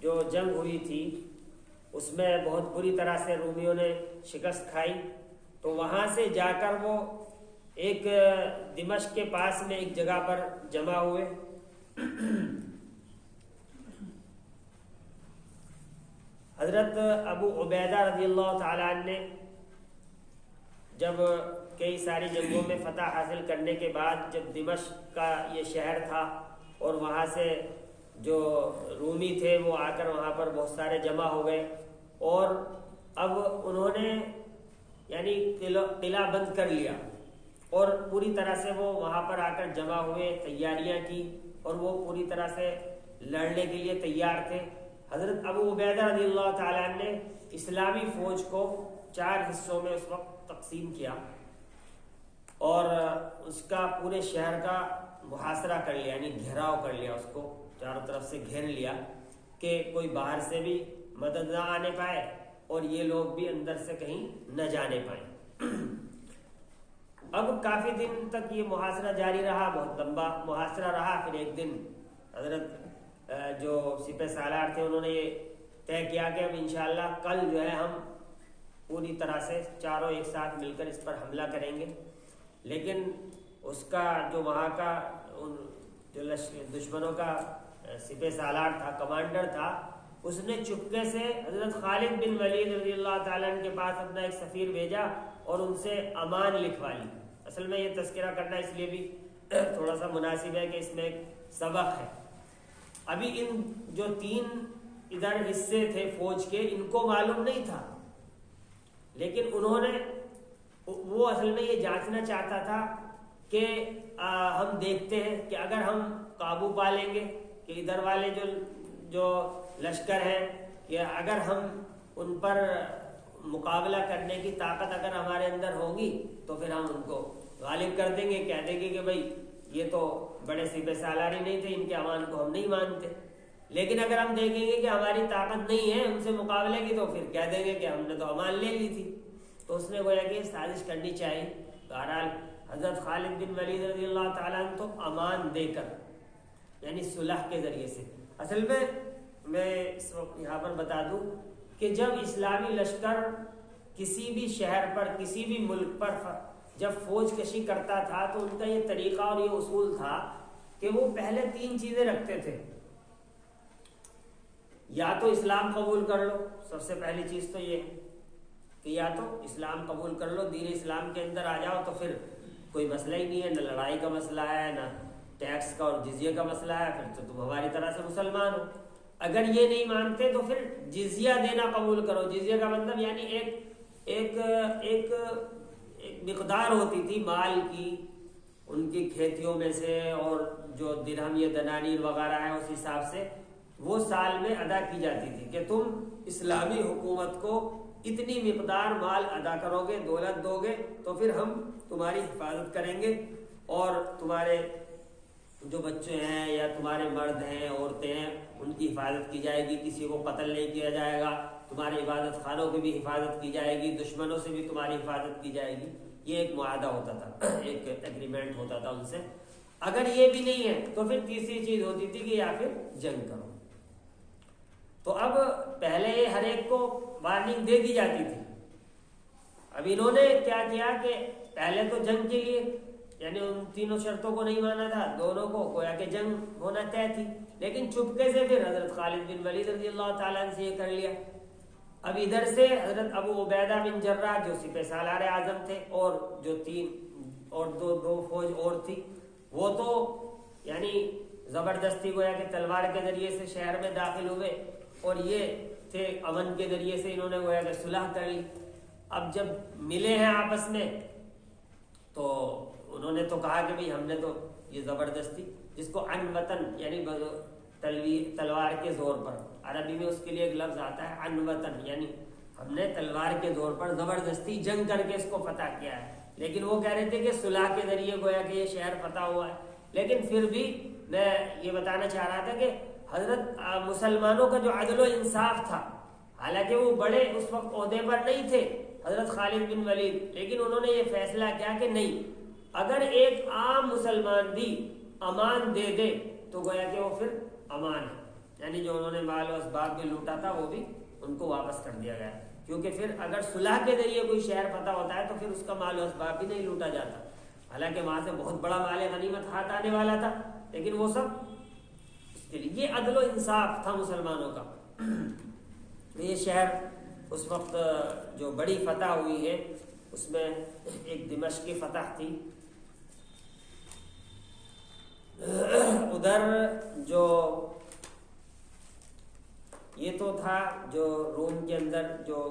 جو جنگ ہوئی تھی اس میں بہت بری طرح سے رومیوں نے شکست کھائی، تو وہاں سے جا کر وہ ایک دمشق کے پاس میں ایک جگہ پر جمع ہوئے۔ حضرت ابو عبیدہ رضی اللہ تعالیٰ عنہ نے جب کئی ساری جنگوں میں فتح حاصل کرنے کے بعد جب دمشق کا یہ شہر تھا اور وہاں سے جو رومی تھے وہ آ کر وہاں پر بہت سارے جمع ہو گئے، اور اب انہوں نے یعنی قلعہ بند کر لیا، اور پوری طرح سے وہ وہاں پر آ کر جمع ہوئے، تیاریاں کی، اور وہ پوری طرح سے لڑنے کے لیے تیار تھے۔ حضرت ابو عبیدہ رضی اللہ تعالیٰ عنہ نے اسلامی فوج کو 4 حصوں میں اس وقت تقسیم کیا، اور اس کا پورے شہر کا محاصرہ کر لیا، یعنی گھیراؤ کر لیا، اس کو چاروں طرف سے گھیر لیا کہ کوئی باہر سے بھی مدد نہ آنے پائے اور یہ لوگ بھی اندر سے کہیں نہ جانے پائیں۔ اب کافی دن تک یہ محاصرہ جاری رہا، بہت لمبا محاصرہ رہا۔ پھر ایک دن حضرت جو سپہ سالار تھے انہوں نے یہ طے کیا کہ اب انشاءاللہ کل جو ہے ہم پوری طرح سے چاروں ایک ساتھ مل کر اس پر حملہ کریں گے. لیکن اس کا جو وہاں کا جو دشمنوں کا سپہ سالار تھا، کمانڈر تھا، اس نے چپکے سے حضرت خالد بن ولید رضی اللہ تعالیٰ عنہ کے پاس اپنا ایک سفیر بھیجا اور ان سے امان لکھوا لی. اصل میں یہ تذکرہ کرنا اس لیے بھی تھوڑا سا مناسب ہے کہ اس میں ایک سبق ہے. ابھی ان جو 3 ادھر حصے تھے فوج کے، ان کو معلوم نہیں تھا، لیکن انہوں نے وہ اصل میں یہ جانچنا چاہتا تھا کہ ہم دیکھتے ہیں کہ اگر ہم قابو پا لیں گے کہ ادھر والے جو لشکر ہیں، کہ اگر ہم ان پر مقابلہ کرنے کی طاقت اگر ہمارے اندر ہوگی تو پھر ہم ان کو غالب کر دیں گے، کہہ دیں گے کہ بھائی یہ تو بڑے سپہ سالار ہی نہیں تھے، ان کے امان کو ہم نہیں مانتے. لیکن اگر ہم دیکھیں گے کہ ہماری طاقت نہیں ہے ان سے مقابلے کی تو پھر کہہ دیں گے کہ ہم نے تو امان لے لی تھی. تو اس نے گویا کہ سازش کرنی چاہیے. بہرحال حضرت خالد بن ولید رضی اللہ تعالیٰ عنہ تو امان دے کر، یعنی صلح کے ذریعے سے. اصل میں اس وقت یہاں پر بتا دوں کہ جب اسلامی لشکر کسی بھی شہر پر، کسی بھی ملک پر جب فوج کشی کرتا تھا تو ان کا یہ طریقہ اور یہ اصول تھا کہ وہ پہلے 3 چیزیں رکھتے تھے. یا تو اسلام قبول کر لو، سب سے پہلی چیز تو یہ ہے کہ یا تو اسلام قبول کر لو، دین اسلام کے اندر آ جاؤ تو پھر کوئی مسئلہ ہی نہیں ہے، نہ لڑائی کا مسئلہ ہے، نہ ٹیکس کا اور جزیے کا مسئلہ ہے، پھر تو تم ہماری طرح سے مسلمان ہو. اگر یہ نہیں مانتے تو پھر جزیہ دینا قبول کرو. جزیہ کا مطلب یعنی ایک مقدار ہوتی تھی مال کی، ان کی کھیتیوں میں سے، اور جو درہم یا دنانیر وغیرہ ہے اس حساب سے وہ سال میں ادا کی جاتی تھی کہ تم اسلامی حکومت کو اتنی مقدار مال ادا کرو گے، دولت دو گے تو پھر ہم تمہاری حفاظت کریں گے، اور تمہارے جو بچے ہیں یا تمہارے مرد ہیں، عورتیں ہیں، ان کی حفاظت کی جائے گی، کسی کو قتل نہیں کیا جائے گا، تمہارے عبادت خانوں کی بھی حفاظت کی جائے گی، دشمنوں سے بھی تمہاری حفاظت کی جائے گی. یہ ایک معاہدہ ہوتا تھا، ایک ایگریمنٹ ہوتا تھا ان سے. اگر یہ بھی نہیں ہے تو پھر تیسری چیز ہوتی تھی کہ یا پھر جنگ کرو. تو اب پہلے یہ ہر ایک کو وارننگ دے دی جاتی تھی. اب انہوں نے کیا کیا کہ پہلے تو جنگ کے لیے، یعنی ان 3 شرطوں کو نہیں مانا تھا، دونوں کو گویا کہ جنگ ہونا طے تھی، لیکن چپکے سے پھر حضرت خالد بن ولید رضی اللہ تعالیٰ عنہ سے یہ کر لیا. اب ادھر سے حضرت ابو عبیدہ بن جراح جو سپہ سالار اعظم تھے، اور جو 3 اور دو فوج اور تھی، وہ تو یعنی زبردستی گویا کہ تلوار کے ذریعے سے شہر میں داخل ہوئے، اور یہ تھے امن کے ذریعے سے انہوں نے گویا کہ صلح کر لی. اب جب ملے ہیں آپس میں تو انہوں نے تو کہا کہ بھئی ہم نے تو یہ زبردستی، جس کو عن وطن یعنی تلوار کے زور پر، عربی میں اس کے لیے ایک لفظ آتا ہے عن وطن، یعنی ہم نے تلوار کے زور پر زبردستی جنگ کر کے اس کو فتح کیا ہے. لیکن وہ کہہ رہے تھے کہ صلح کے ذریعے گویا کہ یہ شہر فتح ہوا ہے. لیکن پھر بھی میں یہ بتانا چاہ رہا تھا کہ حضرت مسلمانوں کا جو عدل و انصاف تھا، حالانکہ وہ بڑے اس وقت عہدے پر نہیں تھے حضرت خالد بن ولید، لیکن انہوں نے یہ فیصلہ کیا کہ نہیں، اگر ایک عام مسلمان بھی امان دے دے تو گویا کہ وہ پھر امان ہے. یعنی جو انہوں نے مال و اسباب بھی لوٹا تھا وہ بھی ان کو واپس کر دیا گیا، کیونکہ پھر اگر صلح کے ذریعے کوئی شہر فتح ہوتا ہے تو پھر اس کا مال و اسباب بھی نہیں لوٹا جاتا. حالانکہ وہاں سے بہت بڑا مال غنیمت ہاتھ آنے والا تھا، لیکن وہ سب اس کے لیے یہ عدل و انصاف تھا مسلمانوں کا. یہ شہر اس وقت جو بڑی فتح ہوئی ہے اس میں ایک دمشق کی فتح تھی. ادھر جو یہ تو تھا جو روم کے اندر جو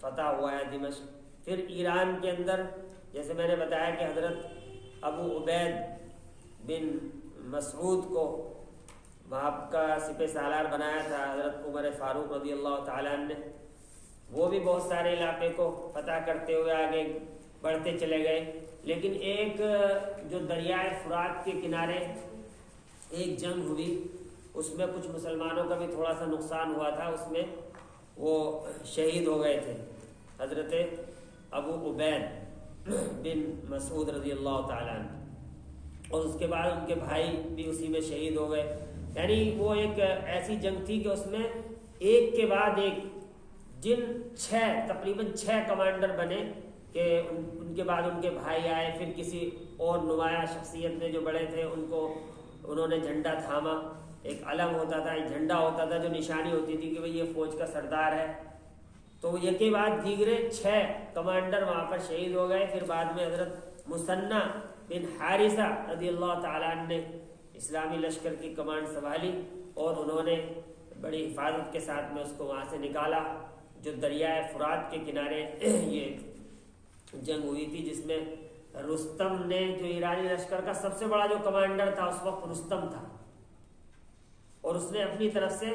فتح ہوا ہے دمشق. پھر ایران کے اندر جیسے میں نے بتایا کہ حضرت ابو عبید بن مسعود کو وہاں کا سپہ سالار بنایا تھا حضرت عمر فاروق رضی اللہ تعالیٰ عنہ نے. وہ بھی بہت سارے علاقے کو فتح کرتے ہوئے آگے بڑھتے چلے گئے. لیکن ایک جو دریائے فرات کے کنارے ایک جنگ ہوئی، اس میں کچھ مسلمانوں کا بھی تھوڑا سا نقصان ہوا تھا، اس میں وہ شہید ہو گئے تھے حضرت ابو عبید بن مسعود رضی اللہ تعالیٰ عنہ، اور اس کے بعد ان کے بھائی بھی اسی میں شہید ہو گئے. یعنی وہ ایک ایسی جنگ تھی کہ اس میں ایک کے بعد ایک جن تقریباً 6 کمانڈر بنے کہ ان کے بعد ان کے بھائی آئے، پھر کسی اور نمایاں شخصیت نے جو بڑے تھے انہوں نے جھنڈا تھاما، ایک علم ہوتا تھا، ایک جھنڈا ہوتا تھا جو نشانی ہوتی تھی کہ بھئی یہ فوج کا سردار ہے. تو یہ کے بعد دیگرے 6 کمانڈر وہاں پر شہید ہو گئے. پھر بعد میں حضرت مثنى بن حارثہ رضی اللہ تعالیٰ عنہ نے اسلامی لشکر کی کمانڈ سنبھالی اور انہوں نے بڑی حفاظت کے ساتھ میں اس کو وہاں سے نکالا. جو دریائے فرات کے کنارے یہ جنگ ہوئی تھی، جس میں رستم نے، جو ایرانی لشکر کا سب سے بڑا جو کمانڈر تھا اس وقت رستم تھا، اور اس نے اپنی طرف سے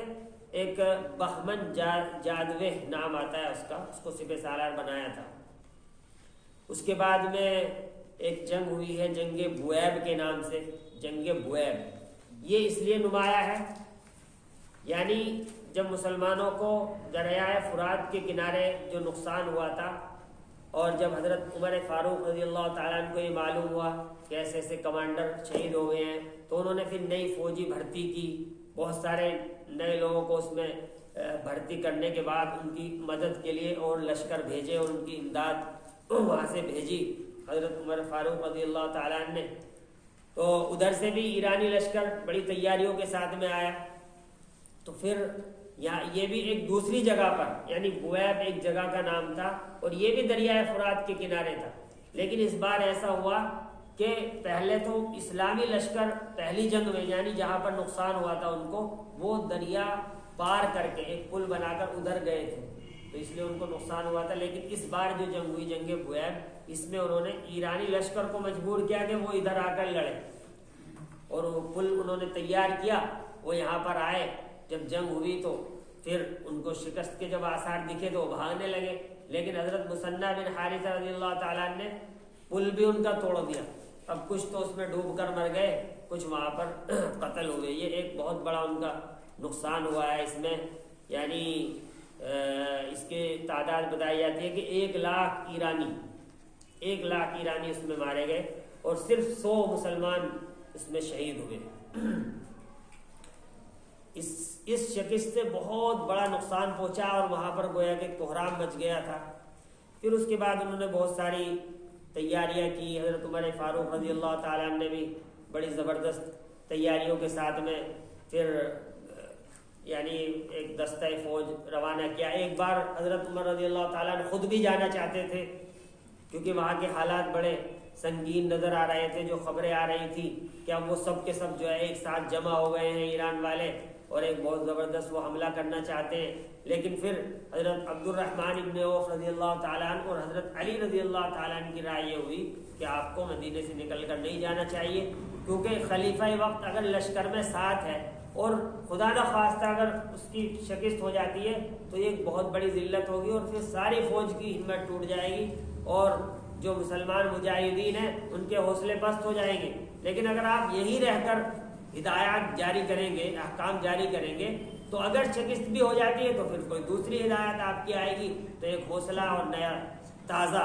ایک بہمن جادوہ نام آتا ہے اس کو سپہ سالار بنایا تھا. اس کے بعد میں ایک جنگ ہوئی ہے جنگ بویب کے نام سے. جنگ بویب یہ اس لیے نمایاں ہے، یعنی جب مسلمانوں کو دریائے فرات کے کنارے جو نقصان ہوا تھا، اور جب حضرت عمر فاروق رضی اللہ تعالیٰ عنہ کو یہ معلوم ہوا کہ ایسے ایسے کمانڈر شہید ہو گئے ہیں، تو انہوں نے پھر نئی فوجی بھرتی کی. بہت سارے نئے لوگوں کو اس میں بھرتی کرنے کے بعد ان کی مدد کے لیے اور لشکر بھیجے اور ان کی امداد وہاں سے بھیجی حضرت عمر فاروق رضی اللہ تعالیٰ عنہ نے. تو ادھر سے بھی ایرانی لشکر بڑی تیاریوں کے ساتھ میں آیا. تو پھر یہ بھی ایک دوسری جگہ پر، یعنی بویب ایک جگہ کا نام تھا اور یہ بھی دریائے فرات کے کنارے تھا. لیکن اس بار ایسا ہوا کہ پہلے تو اسلامی لشکر پہلی جنگ میں، یعنی جہاں پر نقصان ہوا تھا ان کو، وہ دریا پار کر کے ایک پل بنا کر ادھر گئے تھے، تو اس لیے ان کو نقصان ہوا تھا. لیکن اس بار جو جنگ ہوئی جنگ بویب، اس میں انہوں نے ایرانی لشکر کو مجبور کیا کہ وہ ادھر آ کر لڑے، اور وہ پل انہوں نے تیار کیا. وہ یہاں پر آئے، جب جنگ ہوئی تو پھر ان کو شکست کے جب آثار دکھے تو وہ بھاگنے لگے. لیکن حضرت مثنى بن حارثہ رضی اللہ تعالیٰ نے پل بھی ان کا توڑ دیا. اب کچھ تو اس میں ڈوب کر مر گئے، کچھ وہاں پر قتل ہو گئے. یہ ایک بہت بڑا ان کا نقصان ہوا ہے اس میں. یعنی اس کی تعداد بتائی جاتی ہے کہ 1 لاکھ ایرانی اس میں مارے گئے اور صرف 100 مسلمان اس میں شہید ہوئے. اس شکست سے بہت بڑا نقصان پہنچا اور وہاں پر گویا کہ کوہرام مچ گیا تھا. پھر اس کے بعد انہوں نے بہت ساری تیاریاں کی. حضرت عمر فاروق رضی اللہ تعالیٰ عنہ نے بھی بڑی زبردست تیاریوں کے ساتھ میں پھر یعنی ایک دستہ فوج روانہ کیا. ایک بار حضرت عمر رضی اللہ تعالیٰ عنہ خود بھی جانا چاہتے تھے، کیونکہ وہاں کے حالات بڑے سنگین نظر آ رہے تھے. جو خبریں آ رہی تھی کہ اب وہ سب کے سب جو ہے ایک ساتھ جمع ہو گئے ہیں ایران والے، اور ایک بہت زبردست وہ حملہ کرنا چاہتے ہیں. لیکن پھر حضرت عبد الرحمن ابن عوف رضی اللہ تعالیٰ عنہ اور حضرت علی رضی اللہ تعالیٰ عنہ کی رائے یہ ہوئی کہ آپ کو مدینے سے نکل کر نہیں جانا چاہیے، کیونکہ خلیفہ وقت اگر لشکر میں ساتھ ہے اور خدا نہ خواستہ اگر اس کی شکست ہو جاتی ہے تو یہ ایک بہت بڑی ذلت ہوگی، اور پھر ساری فوج کی ہمت ٹوٹ جائے گی اور جو مسلمان مجاہدین ہیں ان کے حوصلے پست ہو جائیں گے. لیکن اگر آپ یہی رہ کر ہدایات جاری کریں گے، احکام جاری کریں گے، تو اگر شکست بھی ہو جاتی ہے تو پھر کوئی دوسری ہدایت آپ کی آئے گی، تو ایک حوصلہ اور نیا تازہ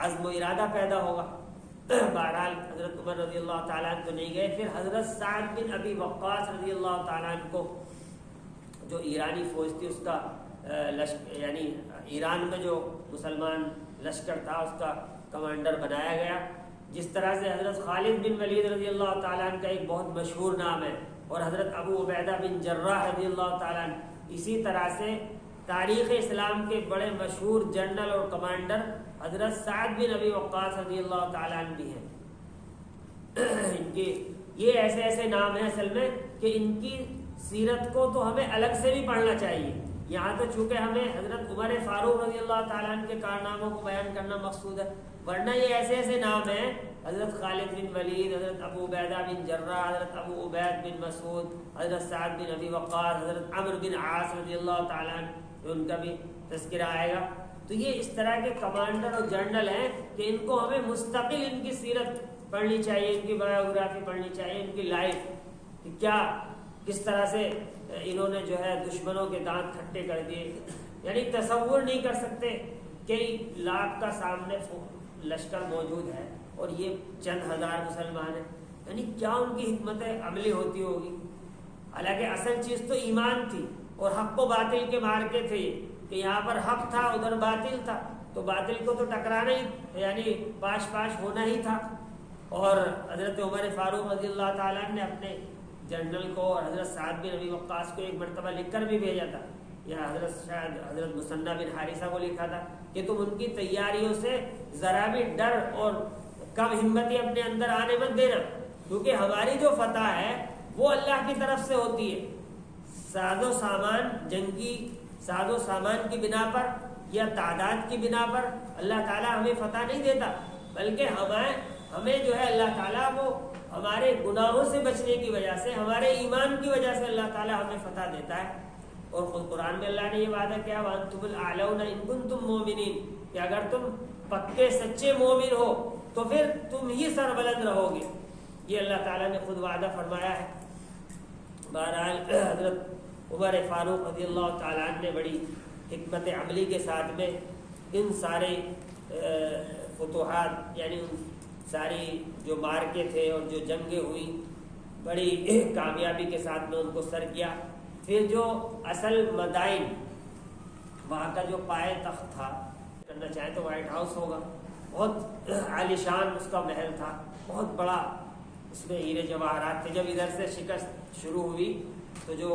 عزم و ارادہ پیدا ہوگا. بہرحال حضرت عمر رضی اللہ تعالیٰ عنہ تو نہیں گئے. پھر حضرت سعد بن ابی وقاص رضی اللہ تعالیٰ عنہ کو، جو ایرانی فوج تھی اس کا یعنی ایران میں جو مسلمان لشکر تھا اس کا کمانڈر بنایا گیا. جس طرح سے حضرت خالد بن ولید رضی اللہ تعالیٰ عنہ کا ایک بہت مشہور نام ہے، اور حضرت ابو عبیدہ بن جراح رضی اللہ تعالیٰ عنہ، اسی طرح سے تاریخ اسلام کے بڑے مشہور جنرل اور کمانڈر حضرت سعد بن ابی وقاص رضی اللہ تعالیٰ عنہ بھی ہیں. ان کے یہ ایسے ایسے نام ہیں اصل میں کہ ان کی سیرت کو تو ہمیں الگ سے بھی پڑھنا چاہیے. یہاں تو چونکہ ہمیں حضرت عمر فاروق رضی اللہ تعالیٰ عنہ کے کارناموں کو بیان کرنا مقصود ہے، ورنہ یہ ایسے ایسے نام ہیں حضرت خالد بن ولید، حضرت ابو عبیدہ بن جراح، حضرت ابو عبید بن مسعود، حضرت سعد بن ابی وقاص، حضرت عمرو بن عاص رضی اللہ تعالیٰ عنہ، ان کا بھی تذکرہ آئے گا. تو یہ اس طرح کے کمانڈر اور جنرل ہیں کہ ان کو ہمیں مستقل ان کی سیرت پڑھنی چاہیے، ان کی بایوگرافی پڑھنی چاہیے، ان کی لائف کہ کیا کس طرح سے انہوں نے جو ہے دشمنوں کے دانت کھٹے کر دیے. یعنی تصور نہیں کر سکتے کہ لاکھ کا سامنے لشکر موجود ہے اور یہ چند ہزار مسلمان ہیں. یعنی کیا ان کی حکمت عملی ہوتی ہوگی. حالانکہ اصل چیز تو ایمان تھی اور حق و باطل کے مارکے تھے کہ یہاں پر حق تھا ادھر باطل تھا، تو باطل کو تو ٹکرانا ہی یعنی پاش پاش ہونا ہی تھا۔ اور حضرت عمر فاروق رضی اللہ تعالیٰ نے اپنے جنرل کو اور حضرت سعد بن ابی وقاص کو ایک مرتبہ لکھ کر بھی بھیجا تھا، یا حضرت مثنیٰ بن حارثہ کو لکھا تھا کہ تم ان کی تیاریوں سے ذرا بھی ڈر اور کم ہمتی اپنے اندر آنے مت دینا، کیونکہ ہماری جو فتح ہے وہ اللہ کی طرف سے ہوتی ہے۔ ساز و سامان، جنگی ساز و سامان کی بنا پر یا تعداد کی بنا پر اللہ تعالیٰ ہمیں فتح نہیں دیتا، بلکہ ہمیں جو ہے اللہ تعالیٰ وہ ہمارے گناہوں سے بچنے کی وجہ سے، ہمارے ایمان کی وجہ سے اللہ تعالیٰ ہمیں فتح دیتا ہے۔ اور خود قرآن میں اللہ نے یہ وعدہ کیا وَأَنْتُمُ الْأَعْلَوْنَ إِن كُنتُم مُؤْمِنِينَ، کہ اگر تم پکے سچے مومن ہو تو پھر تم ہی سربلند رہو گے، یہ اللہ تعالیٰ نے خود وعدہ فرمایا ہے۔ بہرحال حضرت عمر فاروق رضی اللہ تعالیٰ عنہ نے بڑی حکمت عملی کے ساتھ میں ان سارے فتوحات یعنی ان ساری جو مارکے تھے اور جو جنگیں ہوئی بڑی کامیابی کے ساتھ میں ان کو سر کیا۔ پھر جو اصل مدائن وہاں کا جو پائے تخت تھا، کرنا چاہیں تو وائٹ ہاؤس ہوگا، بہت عالیشان اس کا محل تھا، بہت بڑا، اس میں ہیرے جواہرات تھے۔ جب ادھر سے شکست شروع ہوئی تو جو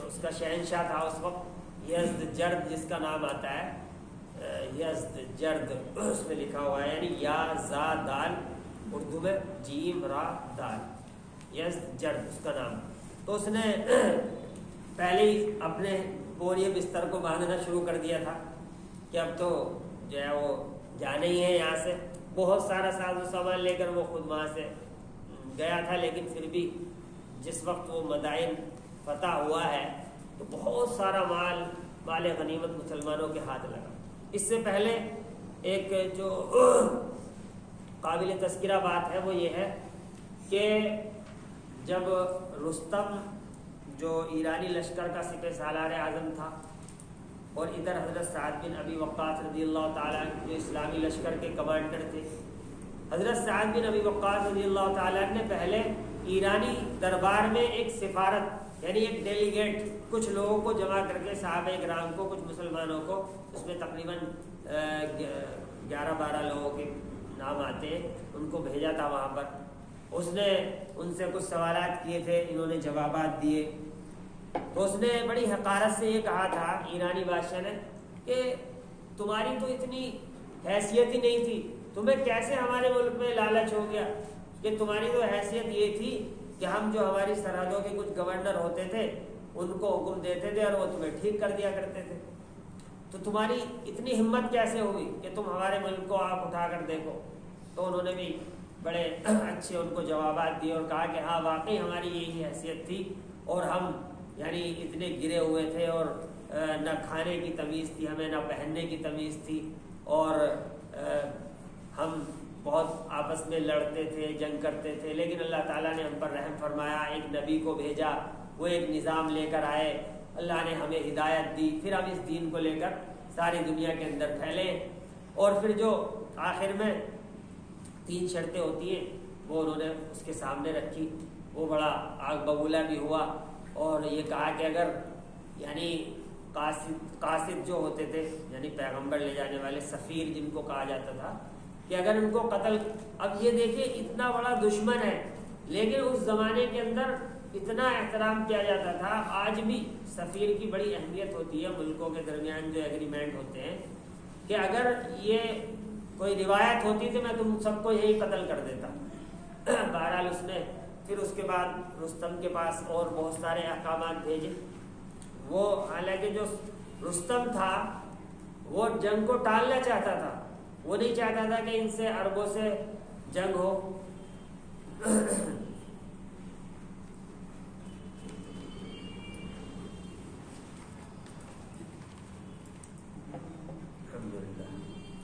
اس کا شہنشاہ تھا اس وقت یزدجرد جس کا نام آتا ہے، یزدجرد اس میں لکھا ہوا ہے، یعنی یا زا دال اردو میں جیم را دال، یزدجرد اس کا نام۔ تو اس نے پہلے ہی اپنے بوریے بستر کو باندھنا شروع کر دیا تھا کہ اب تو جو ہے وہ جانا ہی ہے یہاں سے۔ بہت سارا ساز و سامان لے کر وہ خود وہاں سے گیا تھا، لیکن پھر بھی جس وقت وہ مدائن فتح ہوا ہے تو بہت سارا مال غنیمت مسلمانوں کے ہاتھ لگا۔ اس سے پہلے ایک جو قابل تذکرہ بات ہے وہ یہ ہے کہ جب رستم جو ایرانی لشکر کا سپہ سالار اعظم تھا اور ادھر حضرت سعد بن ابی وقاص رضی اللہ تعالیٰ جو اسلامی لشکر کے کمانڈر تھے، حضرت سعد بن ابی وقاص رضی اللہ تعالیٰ نے پہلے ایرانی دربار میں ایک سفارت یعنی ایک ڈیلیگیٹ کچھ لوگوں کو جمع کر کے، صحابہ کرام کو، کچھ مسلمانوں کو، اس میں تقریباً 11-12 لوگوں کے نام آتے ہیں، ان کو بھیجا تھا وہاں پر۔ اس نے ان سے کچھ سوالات کیے تھے، انہوں نے جوابات دیے، تو اس نے بڑی حقارت سے یہ کہا تھا ایرانی بادشاہ نے کہ تمہاری تو اتنی حیثیت ہی نہیں تھی، تمہیں کیسے ہمارے ملک میں لالچ ہو گیا کہ تمہاری تو حیثیت یہ تھی کہ ہم جو ہماری سرحدوں کے کچھ گورنر ہوتے تھے ان کو حکم دیتے تھے اور وہ تمہیں ٹھیک کر دیا کرتے تھے، تو تمہاری اتنی ہمت کیسے ہوئی کہ تم ہمارے ملک کو آپ اٹھا کر دیکھو۔ تو انہوں نے بھی بڑے اچھے ان کو جوابات دیے اور کہا کہ ہاں واقعی ہماری یہی حیثیت تھی اور ہم یعنی اتنے گرے ہوئے تھے اور نہ کھانے کی تمیز تھی ہمیں، نہ پہننے کی تمیز تھی، اور ہم بہت آپس میں لڑتے تھے، جنگ کرتے تھے، لیکن اللہ تعالیٰ نے ہم پر رحم فرمایا، ایک نبی کو بھیجا، وہ ایک نظام لے کر آئے، اللہ نے ہمیں ہدایت دی، پھر ہم اس دین کو لے کر ساری دنیا کے اندر پھیلے۔ اور پھر جو آخر میں 3 شرطیں ہوتی ہیں وہ انہوں نے اس کے سامنے رکھی، وہ بڑا آگ ببولہ بھی ہوا اور یہ کہا کہ اگر یعنی قاصد جو ہوتے تھے یعنی پیغمبر لے جانے والے، سفیر جن کو کہا جاتا تھا، کہ اگر ان کو قتل، اب یہ دیکھیں اتنا بڑا دشمن ہے لیکن اس زمانے کے اندر اتنا احترام کیا جاتا تھا۔ آج بھی سفیر کی بڑی اہمیت ہوتی ہے ملکوں کے درمیان جو ایگریمنٹ ہوتے ہیں کہ اگر یہ کوئی روایت ہوتی تو میں تم سب کو یہی قتل کر دیتا۔ بہرحال اس نے پھر اس کے بعد رستم کے پاس اور بہت سارے احکامات بھیجے۔ وہ حالانکہ جو رستم تھا وہ جنگ کو ٹالنا چاہتا تھا، وہ نہیں چاہتا تھا کہ ان سے عربوں سے جنگ ہو۔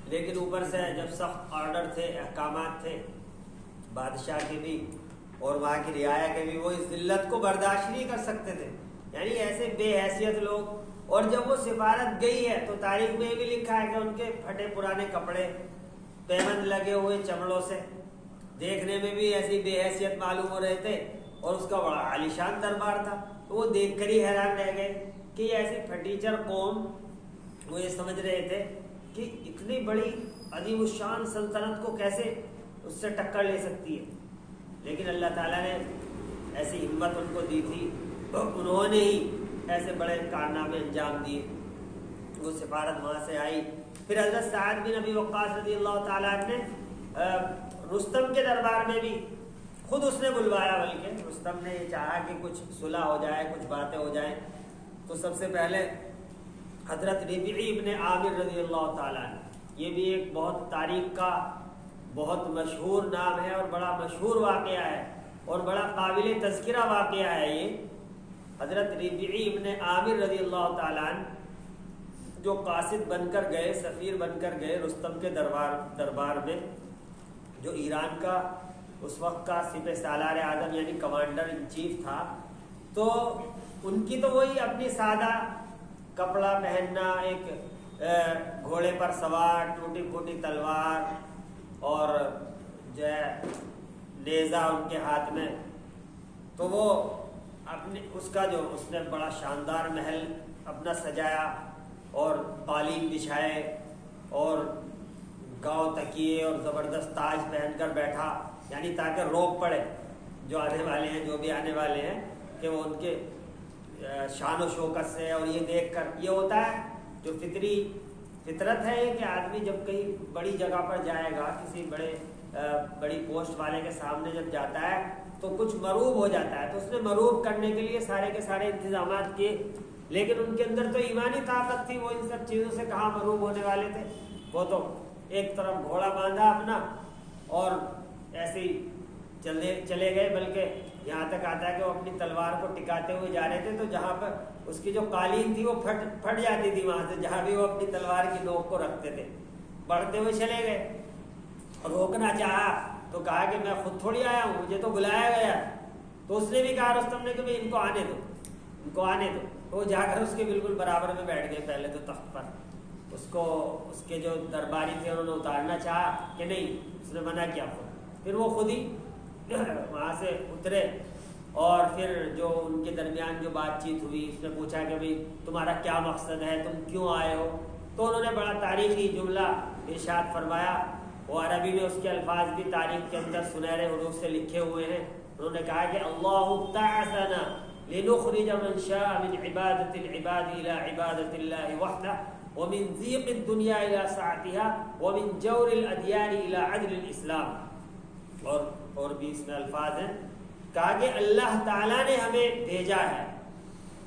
لیکن اوپر سے جب سخت آرڈر تھے، احکامات تھے بادشاہ کے بھی اور وہاں کی رعایا کے بھی، وہ اس ذلت کو برداشت نہیں کر سکتے تھے، یعنی ایسے بے حیثیت لوگ۔ اور جب وہ سفارت گئی ہے تو تاریخ میں یہ بھی لکھا ہے کہ ان کے پھٹے پرانے کپڑے، پیوند لگے ہوئے چمڑوں سے، دیکھنے میں بھی ایسی بے حیثیت معلوم ہو رہے تھے، اور اس کا بڑا عالیشان دربار تھا۔ تو وہ دیکھ کر ہی حیران رہ گئے کہ یہ ایسی پھٹیچر قوم، وہ یہ سمجھ رہے تھے کہ اتنی بڑی عظیم الشان سلطنت کو کیسے اس سے ٹکر لے سکتی ہے، لیکن اللہ تعالیٰ نے ایسی ہمت ان کو دی تھی، انہوں نے ہی ایسے بڑے کارنامے انجام دیے۔ وہ سفارت وہاں سے آئی۔ پھر حضرت سعد بن ابی وقاص رضی اللہ تعالیٰ عنہ نے رستم کے دربار میں بھی خود اس نے بلوایا، بلکہ رستم نے یہ چاہا کہ کچھ صلح ہو جائے، کچھ باتیں ہو جائیں، تو سب سے پہلے حضرت ربیعی ابن عامر رضی اللہ تعالیٰ عنہ، یہ بھی ایک بہت تاریخ کا بہت مشہور نام ہے اور بڑا مشہور واقعہ ہے اور بڑا قابل تذکرہ واقعہ ہے۔ یہ حضرت ربیعی ابن عامر رضی اللہ تعالیٰ عنہ جو قاصد بن کر گئے، سفیر بن کر گئے رستم کے دربار میں، جو ایران کا اس وقت کا سپہ سالار اعظم یعنی کمانڈر ان چیف تھا، تو ان کی تو وہی اپنی سادہ کپڑا پہننا، ایک گھوڑے پر سوار، ٹوٹی پھوٹی تلوار اور جو ہے نیزہ ان کے ہاتھ میں، تو وہ اپنے اس نے بڑا شاندار محل اپنا سجایا اور قالین بچھائے اور گاؤ تکیے اور زبردست تاج پہن کر بیٹھا، یعنی تاکہ روک پڑے جو آنے والے ہیں، جو بھی آنے والے ہیں، کہ وہ ان کے شان و شوکت سے، اور یہ دیکھ کر یہ ہوتا ہے جو فطرت ہے کہ آدمی جب کہیں بڑی جگہ پر جائے گا، کسی بڑی پوسٹ والے کے سامنے جب جاتا ہے تو کچھ مروب ہو جاتا ہے، تو اس نے مروب کرنے کے لیے سارے کے سارے انتظامات کیے، لیکن ان کے اندر تو ایمانی طاقت تھی، وہ ان سب چیزوں سے کہاں مروب ہونے والے تھے۔ وہ تو ایک طرف گھوڑا باندھا اپنا اور ایسے ہی چلے گئے، بلکہ یہاں تک آتا ہے کہ وہ اپنی تلوار کو ٹکاتے ہوئے جا رہے تھے تو جہاں پر اس کی جو قالین تھی وہ پھٹ جاتی تھی وہاں سے، جہاں بھی وہ اپنی تلوار کی نوک کو رکھتے تھے، بڑھتے ہوئے چلے گئے۔ روکنا چاہا تو کہا کہ میں خود تھوڑی آیا ہوں، مجھے تو بلایا گیا۔ تو اس نے بھی کہا رستم نے کہ بھائی ان کو آنے دو، ان کو آنے دو۔ تو وہ جا کر اس کے بالکل برابر میں بیٹھ گئے پہلے تو تخت پر، اس کے جو درباری تھے انہوں نے اتارنا چاہا کہ نہیں، اس نے منع کیا پھر وہ خود ہی وہاں سے اترے، اور پھر جو ان کے درمیان جو بات چیت ہوئی، اس نے پوچھا کہ بھائی تمہارا کیا مقصد ہے، تم کیوں آئے ہو؟ تو انہوں نے بڑا تاریخی جملہ ارشاد فرمایا، وہ عربی میں اس کے الفاظ بھی تاریخ کے اندر سنہرے حروف سے لکھے ہوئے ہیں۔ انہوں نے کہا کہ اللہ تعاثنا لنخرج من شاء من عبادت العباد الى عبادت اللہ وحدہ ومن ضیق الدنیا الى سعتها ومن جور الادیان الى عدل الاسلام، اور بھی اس میں الفاظ ہیں۔ کہا کہ اللہ تعالیٰ نے ہمیں بھیجا ہے،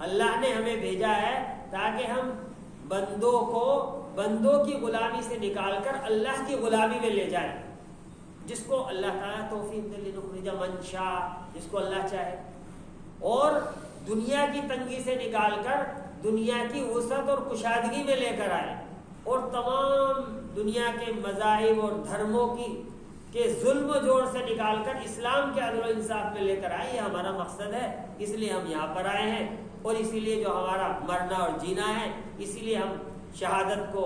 اللہ نے ہمیں بھیجا ہے تاکہ ہم بندوں کی غلامی سے نکال کر اللہ کی غلامی میں لے جائیں، جس کو اللہ تعالیٰ توفیق دے، لنخرج من شاء، جس کو اللہ چاہے، اور دنیا کی تنگی سے نکال کر دنیا کی وسعت اور کشادگی میں لے کر آئے، اور تمام دنیا کے مذاہب اور دھرموں کے ظلم و جوڑ سے نکال کر اسلام کے عدل و انصاف میں لے کر آئے۔ یہ ہمارا مقصد ہے، اس لیے ہم یہاں پر آئے ہیں، اور اسی لیے جو ہمارا مرنا اور جینا ہے، اسی لیے ہم شہادت کو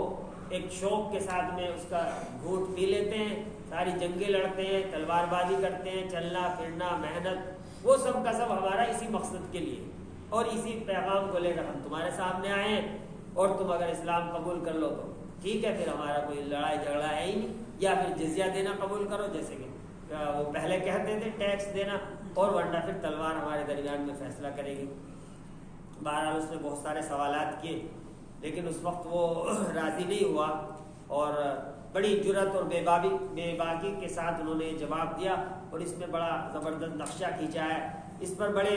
ایک شوق کے ساتھ میں اس کا گھونٹ پی لیتے ہیں، ساری جنگیں لڑتے ہیں، تلوار بازی کرتے ہیں، چلنا پھرنا، محنت، وہ سب کا سب ہمارا اسی مقصد کے لیے، اور اسی پیغام کو لے کر ہم تمہارے سامنے آئے ہیں، اور تم اگر اسلام قبول کر لو تو ٹھیک ہے، پھر ہمارا کوئی لڑائی جھگڑا ہے ہی نہیں، یا پھر جزیہ دینا قبول کرو، جیسے کہ وہ پہلے کہتے تھے ٹیکس دینا، اور ورنہ پھر تلوار ہمارے درمیان میں فیصلہ کرے گی۔ بہرحال اس نے بہت سارے سوالات کیے، لیکن اس وقت وہ راضی نہیں ہوا، اور بڑی جرأت اور بے باکی کے ساتھ انہوں نے جواب دیا، اور اس میں بڑا زبردست نقشہ کھینچا ہے۔ اس پر بڑے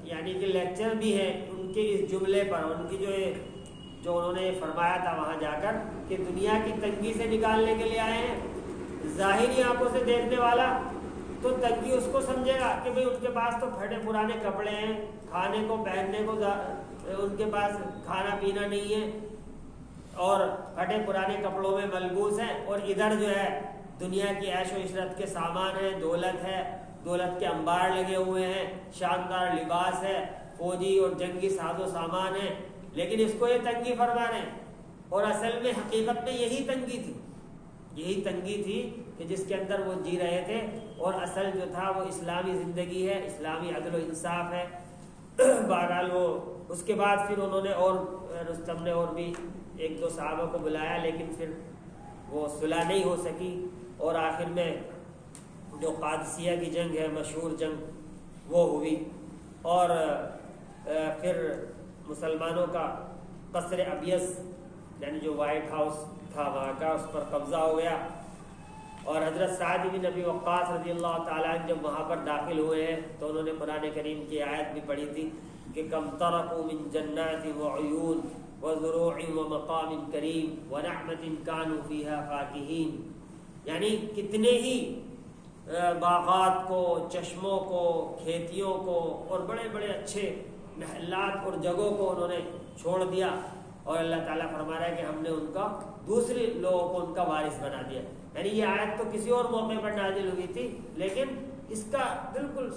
یعنی کہ لیکچر بھی ہیں ان کے اس جملے پر، ان کی جو انہوں نے فرمایا تھا وہاں جا کر کہ دنیا کی تنگی سے نکالنے کے لیے آئے ہیں۔ ظاہری آنکھوں سے دیکھنے والا تو تنگی اس کو سمجھے گا کہ بھئی ان کے پاس تو پھٹے پرانے کپڑے ہیں، کھانے کو پہننے کو ان کے پاس کھانا پینا نہیں ہے، اور پھٹے پرانے کپڑوں میں ملبوس ہیں، اور ادھر جو ہے دنیا کی عیش و عشرت کے سامان ہیں، دولت ہے، دولت کے انبار لگے ہوئے ہیں، شاندار لباس ہے، فوجی اور جنگی ساز و سامان ہے، لیکن اس کو یہ تنگی فرما رہے ہیں۔ اور اصل میں حقیقت میں یہی تنگی تھی کہ جس کے اندر وہ جی رہے تھے، اور اصل جو تھا وہ اسلامی زندگی ہے، اسلامی عدل و انصاف ہے، بہرحال وہ اس کے بعد پھر انہوں نے اور رستم نے اور بھی ایک دو صحابہ کو بلایا، لیکن پھر وہ صلح نہیں ہو سکی، اور آخر میں جو قادسیہ کی جنگ ہے، مشہور جنگ، وہ ہوئی، اور پھر مسلمانوں کا قصر ابیض یعنی جو وائٹ ہاؤس تھا وہاں کا، اس پر قبضہ ہو گیا، اور حضرت سعد بن ابی وقاص رضی اللہ تعالیٰ عنہ جب وہاں پر داخل ہوئے ہیں تو انہوں نے قرآن کریم کی آیت بھی پڑھی تھی کہ کم ترکوا من جنات وعیون وزروع ومقام کریم ونعمت كانوا فيها فاکہین، یعنی کتنے ہی باغات کو، چشموں کو، کھیتیوں کو اور بڑے بڑے اچھے محلات اور جگہوں کو انہوں نے چھوڑ دیا، اور اللہ تعالیٰ فرما رہا ہے کہ ہم نے ان کا دوسرے لوگوں کو ان کا وارث بنا دیا۔ یعنی یہ آیت تو کسی اور موقع پر نازل ہوئی تھی، لیکن اس کا بالکل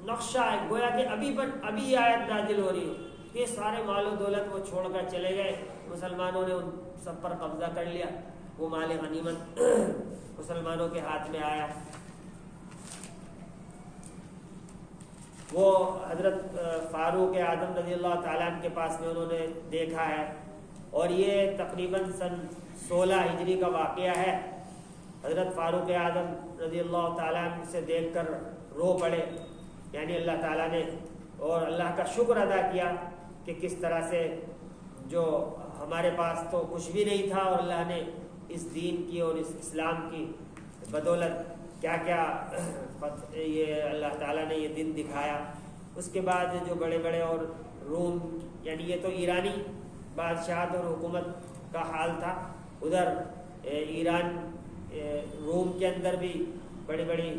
نقشہ ہے، گویا کہ ابھی یہ آیت نازل ہو رہی ہے کہ سارے مال و دولت وہ چھوڑ کر چلے گئے، مسلمانوں نے ان سب پر قبضہ کر لیا، وہ مال غنیمت مسلمانوں کے ہاتھ میں آیا۔ وہ حضرت فاروق اعظم رضی اللہ تعالیٰ عنہ کے پاس میں انہوں نے دیکھا ہے، اور یہ تقریباً سن 16 ہجری کا واقعہ ہے۔ حضرت فاروق اعظم رضی اللہ تعالیٰ عنہ سے دیکھ کر رو پڑے، یعنی اللہ تعالیٰ نے اور اللہ کا شکر ادا کیا کہ کس طرح سے جو ہمارے پاس تو کچھ بھی نہیں تھا، اور اللہ نے اس دین کی اور اس اسلام کی بدولت کیا کیا یہ اللہ تعالیٰ نے یہ دن دکھایا۔ اس کے بعد جو بڑے بڑے اور روم، یعنی یہ تو ایرانی بادشاہت اور حکومت کا حال تھا، ادھر ایران روم کے اندر بھی بڑی بڑی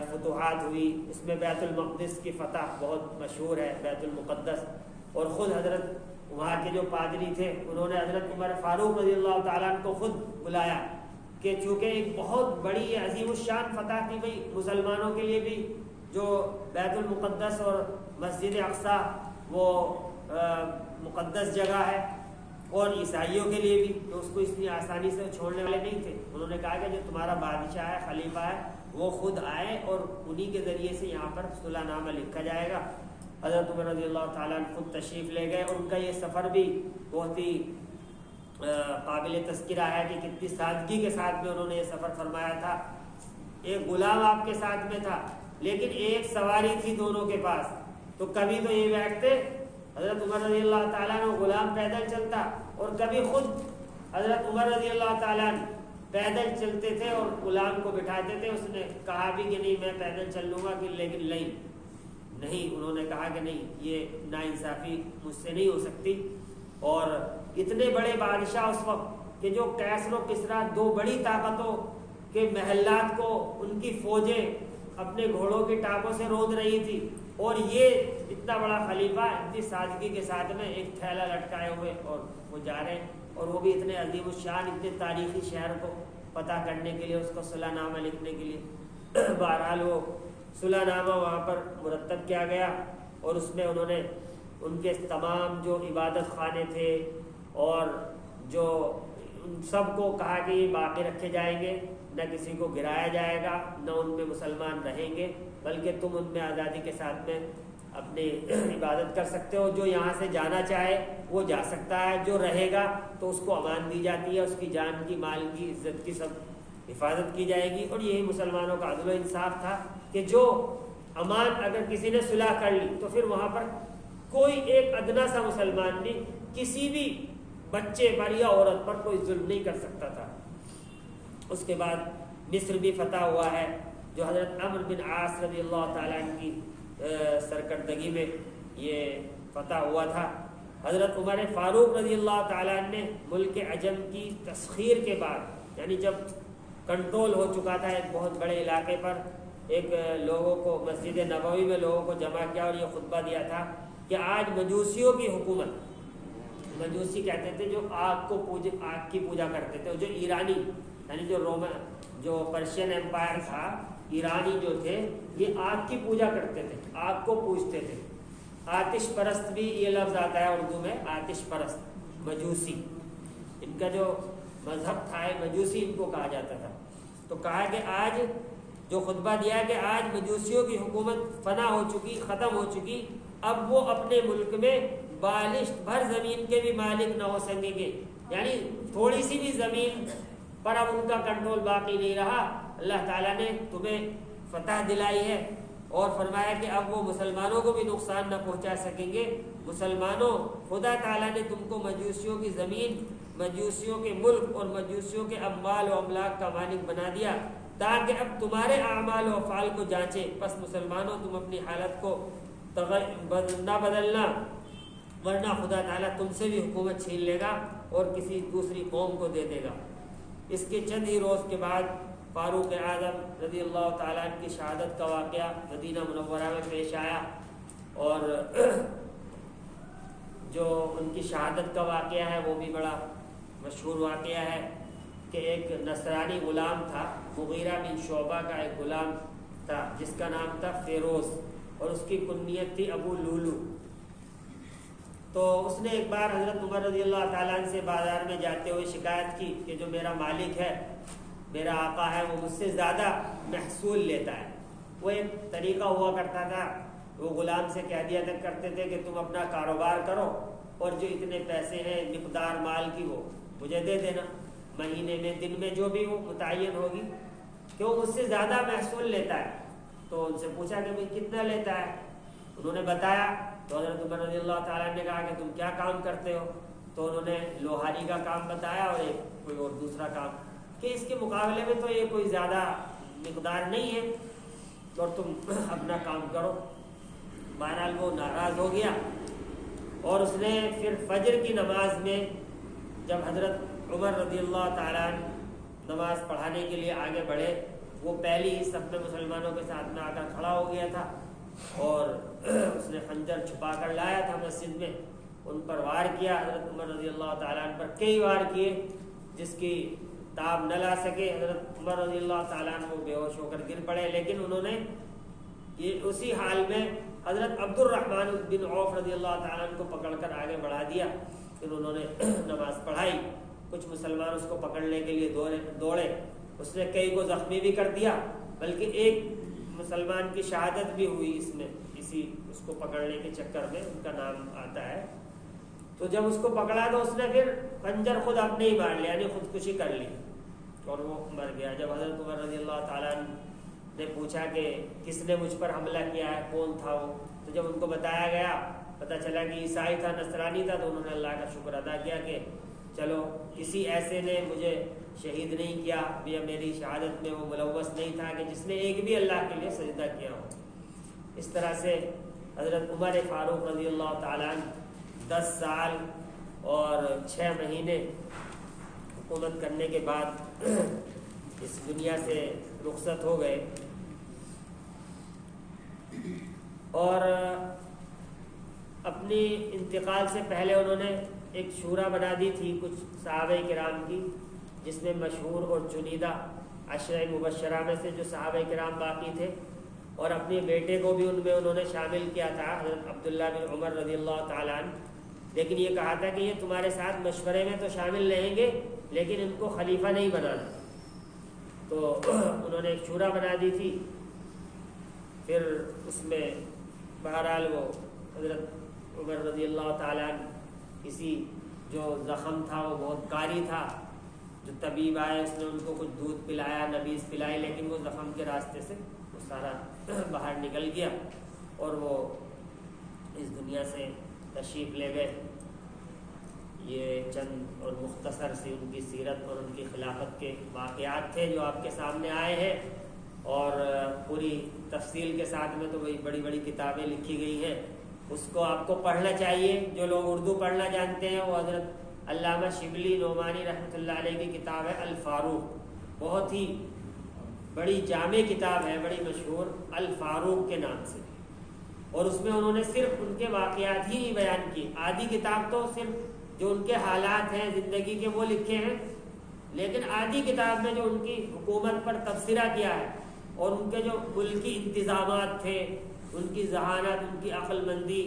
فتوحات ہوئی، اس میں بیت المقدس کی فتح بہت مشہور ہے، بیت المقدس، اور خود حضرت وہاں کے جو پادری تھے انہوں نے حضرت عمر فاروق رضی اللہ تعالیٰ عنہ کو خود بلایا کہ چونکہ ایک بہت بڑی عظیم الشان فتح تھی بھئی مسلمانوں کے لیے بھی، جو بیت المقدس اور مسجد اقصی وہ مقدس جگہ ہے، اور عیسائیوں کے لیے بھی، تو اس کو اتنی آسانی سے چھوڑنے والے نہیں تھے۔ انہوں نے کہا کہ جو تمہارا بادشاہ ہے، خلیفہ ہے، وہ خود آئے اور انہی کے ذریعے سے یہاں پر صلح نامہ لکھا جائے گا۔ حضرت عمر رضی اللہ تعالیٰ عنہ خود تشریف لے گئے، اور ان کا یہ سفر بھی بہت ہی قابل تذکرہ ہے کہ کتنی سادگی کے ساتھ میں انہوں نے یہ سفر فرمایا تھا۔ ایک غلام آپ کے ساتھ میں تھا، لیکن ایک سواری تھی دونوں کے پاس، تو کبھی تو یہ بیٹھتے حضرت عمر رضی اللہ تعالیٰ عنہ، غلام پیدل چلتا، اور کبھی خود حضرت عمر رضی اللہ تعالیٰ عنہ پیدل چلتے تھے اور غلام کو بٹھاتے تھے۔ اس نے کہا بھی کہ نہیں میں پیدل چل لوں گا، لیکن نہیں، انہوں نے کہا کہ نہیں، یہ ناانصافی مجھ سے نہیں ہو سکتی۔ اور اتنے بڑے بادشاہ اس وقت کہ جو کیسر و کسریٰ، دو بڑی طاقتوں کے محلات کو ان کی فوجیں اپنے گھوڑوں کی ٹانگوں سے روند رہی تھی، اور یہ اتنا بڑا خلیفہ اتنی سادگی کے ساتھ میں ایک تھیلا لٹکائے ہوئے اور وہ جا رہے ہیں، اور وہ بھی اتنے عظیم الشان، اتنے تاریخی شہر کو فتح کرنے کے لیے، اس کو صلح نامہ لکھنے کے لیے۔ بہرحال وہ صلح نامہ وہاں پر مرتب کیا گیا، اور اس میں انہوں نے ان کے تمام جو عبادت خانے تھے اور جو ان سب کو کہا کہ یہ باقی رکھے جائیں گے، نہ کسی کو گرایا جائے گا، نہ ان میں مسلمان رہیں گے، بلکہ تم ان میں آزادی کے ساتھ میں اپنی عبادت کر سکتے ہو، جو یہاں سے جانا چاہے وہ جا سکتا ہے، جو رہے گا تو اس کو امان دی جاتی ہے، اس کی جان کی، مال کی، عزت کی سب حفاظت کی جائے گی۔ اور یہی مسلمانوں کا عدل و انصاف تھا کہ جو امان اگر کسی نے صلح کر لی تو پھر وہاں پر کوئی ایک ادنا سا مسلمان بھی کسی بھی بچے پر یا عورت پر کوئی ظلم نہیں کر سکتا تھا۔ اس کے بعد مصر بھی فتح ہوا ہے، جو حضرت عمرو بن عاص رضی اللہ تعالیٰ عنہ کی سرکردگی میں یہ فتح ہوا تھا۔ حضرت عمر فاروق رضی اللہ تعالیٰ عنہ نے ملک عجم کی تسخیر کے بعد، یعنی جب کنٹرول ہو چکا تھا ایک بہت بڑے علاقے پر، ایک لوگوں کو مسجد نبوی میں لوگوں کو جمع کیا اور یہ خطبہ دیا تھا کہ آج مجوسیوں کی حکومت، مجوسی کہتے تھے جو آگ کی پوجا کرتے تھے، جو ایرانی یعنی جو پرشین امپائر تھا، ایرانی جو تھے یہ آگ کی پوجا کرتے تھے، آگ کو پوجتے تھے۔ آتش پرست بھی یہ لفظ آتا ہے اردو میں، آتش پرست، مجوسی، ان کا جو مذہب تھا مجوسی ان کو کہا جاتا تھا۔ تو کہا کہ آج جو خطبہ دیا کہ آج مجوسیوں کی حکومت فنا ہو چکی، ختم ہو چکی، اب وہ اپنے ملک میں بالشت بھر زمین کے بھی مالک نہ ہو سکیں گے، یعنی تھوڑی سی بھی زمین پر اب ان کا کنٹرول باقی نہیں رہا۔ اللہ تعالیٰ نے تمہیں فتح دلائی ہے اور فرمایا کہ اب وہ مسلمانوں کو بھی نقصان نہ پہنچا سکیں گے۔ مسلمانوں، خدا تعالیٰ نے تم کو مجوسیوں کی زمین، مجوسیوں کے ملک اور مجوسیوں کے اموال و املاک کا مالک بنا دیا تاکہ اب تمہارے اعمال و افعال کو جانچے۔ پس مسلمانوں تم اپنی حالت کو نہ بدلنا، ورنہ خدا تعالیٰ تم سے بھی حکومت چھین لے گا اور کسی دوسری قوم کو دے دے گا۔ اس کے چند ہی روز کے بعد فاروق اعظم رضی اللہ تعالیٰ عنہ کی شہادت کا واقعہ مدینہ منورہ میں پیش آیا، اور جو ان کی شہادت کا واقعہ ہے وہ بھی بڑا مشہور واقعہ ہے کہ ایک نصرانی غلام تھا، مغیرہ بن شعبہ کا ایک غلام تھا جس کا نام تھا فیروز، اور اس کی کنیت تھی ابو لولو۔ تو اس نے ایک بار حضرت عمر رضی اللہ تعالیٰ عنہ سے بازار میں جاتے ہوئے شکایت کی کہ جو میرا مالک ہے، میرا آقا ہے، وہ مجھ سے زیادہ محصول لیتا ہے۔ وہ ایک طریقہ ہوا کرتا تھا، وہ غلام سے کہہ دیا کرتے تھے کہ تم اپنا کاروبار کرو اور جو اتنے پیسے ہیں مقدار مال کی وہ مجھے دے دینا، مہینے میں دن میں جو بھی وہ متعین ہوگی، کہ وہ مجھ سے زیادہ محصول لیتا ہے۔ تو ان سے پوچھا کہ بھائی کتنا لیتا ہے؟ انہوں نے بتایا، تو حضرت عمر رضی اللہ تعالیٰ نے کہا کہ تم کیا کام کرتے ہو؟ تو انہوں نے لوہاری کا کام بتایا اور ایک کوئی اور دوسرا کام، کہ اس کے مقابلے میں تو یہ کوئی زیادہ مقدار نہیں ہے اور تم اپنا کام کرو۔ بہرحال وہ ناراض ہو گیا، اور اس نے پھر فجر کی نماز میں جب حضرت عمر رضی اللہ تعالیٰ عنہ نماز پڑھانے کے لیے آگے بڑھے، وہ پہلی ہی صف میں مسلمانوں کے ساتھ میں آ کر کھڑا ہو گیا تھا، اور اس نے خنجر چھپا کر لایا تھا مسجد میں، ان پر وار کیا حضرت عمر رضی اللہ تعالیٰ عنہ پر، کئی وار کیے جس کی تاب نہ لا سکے۔ حضرت عمر رضی اللہ تعالیٰ عنہ وہ بے ہوش ہو کر گر پڑے، لیکن انہوں نے یہ اسی حال میں حضرت عبد الرحمن بن عوف رضی اللہ تعالیٰ عنہ کو پکڑ کر آگے بڑھا دیا، پھر انہوں نے نماز پڑھائی۔ کچھ مسلمان اس کو پکڑنے کے لیے دوڑے، اس نے کئی کو زخمی بھی کر دیا، بلکہ ایک مسلمان کی شہادت بھی ہوئی اس میں، اس کو پکڑنے کے چکر میں، ان کا نام آتا ہے۔ تو جب اس کو پکڑا تو اس نے پھر خنجر خود اپنے ہی مار لیا، یعنی خودکشی کر لی اور وہ مر گیا۔ جب حضرت عمر رضی اللہ تعالیٰ عنہ نے پوچھا کہ کس نے مجھ پر حملہ کیا ہے، کون تھا وہ، تو جب ان کو بتایا گیا، پتہ چلا کہ عیسائی تھا، نصرانی تھا، تو انہوں نے اللہ کا شکر ادا کیا کہ چلو کسی ایسے نے مجھے شہید نہیں کیا، یا میری شہادت میں وہ ملوث نہیں تھا کہ جس نے ایک بھی اللہ کے لیے سجدہ کیا ہو۔ اس طرح سے حضرت عمر فاروق رضی اللہ تعالیٰ عنہ 10 سال اور 6 مہینے حکومت کرنے کے بعد اس دنیا سے رخصت ہو گئے، اور اپنی انتقال سے پہلے انہوں نے ایک شورا بنا دی تھی کچھ صحابہ کرام کی، جس میں مشہور اور چنیدہ عشرہ مبشرہ میں سے جو صحابہ کرام باقی تھے، اور اپنے بیٹے کو بھی ان میں انہوں نے شامل کیا تھا، حضرت عبداللہ بن عمر رضی اللہ تعالیٰ عنہ، لیکن یہ کہا تھا کہ یہ تمہارے ساتھ مشورے میں تو شامل رہیں گے لیکن ان کو خلیفہ نہیں بنانا۔ تو انہوں نے ایک شورا بنا دی تھی، پھر اس میں بہرحال وہ حضرت عمر رضی اللہ تعالیٰ عنہ کسی جو زخم تھا وہ بہت کاری تھا، جو طبیب آئے اس نے ان کو کچھ دودھ پلایا، نبیذ پلائی، لیکن وہ زخم کے راستے سے وہ سارا باہر نکل گیا اور وہ اس دنیا سے تشریف لے گئے۔ یہ چند اور مختصر سی ان کی سیرت اور ان کی خلافت کے واقعات تھے جو آپ کے سامنے آئے ہیں، اور پوری تفصیل کے ساتھ میں تو وہی بڑی بڑی کتابیں لکھی گئی ہیں، اس کو آپ کو پڑھنا چاہیے۔ جو لوگ اردو پڑھنا جانتے ہیں وہ حضرت علامہ شبلی نعمانی رحمۃ اللہ علیہ کی کتاب ہے الفاروق، بہت ہی بڑی جامع کتاب ہے، بڑی مشہور، الفاروق کے نام سے، اور اس میں انہوں نے صرف ان کے واقعات ہی بیان کی۔ آدھی کتاب تو صرف جو ان کے حالات ہیں زندگی کے وہ لکھے ہیں، لیکن آدھی کتاب میں جو ان کی حکومت پر تبصرہ کیا ہے اور ان کے جو ملکی انتظامات تھے، ان کی ذہانت، ان کی عقل مندی،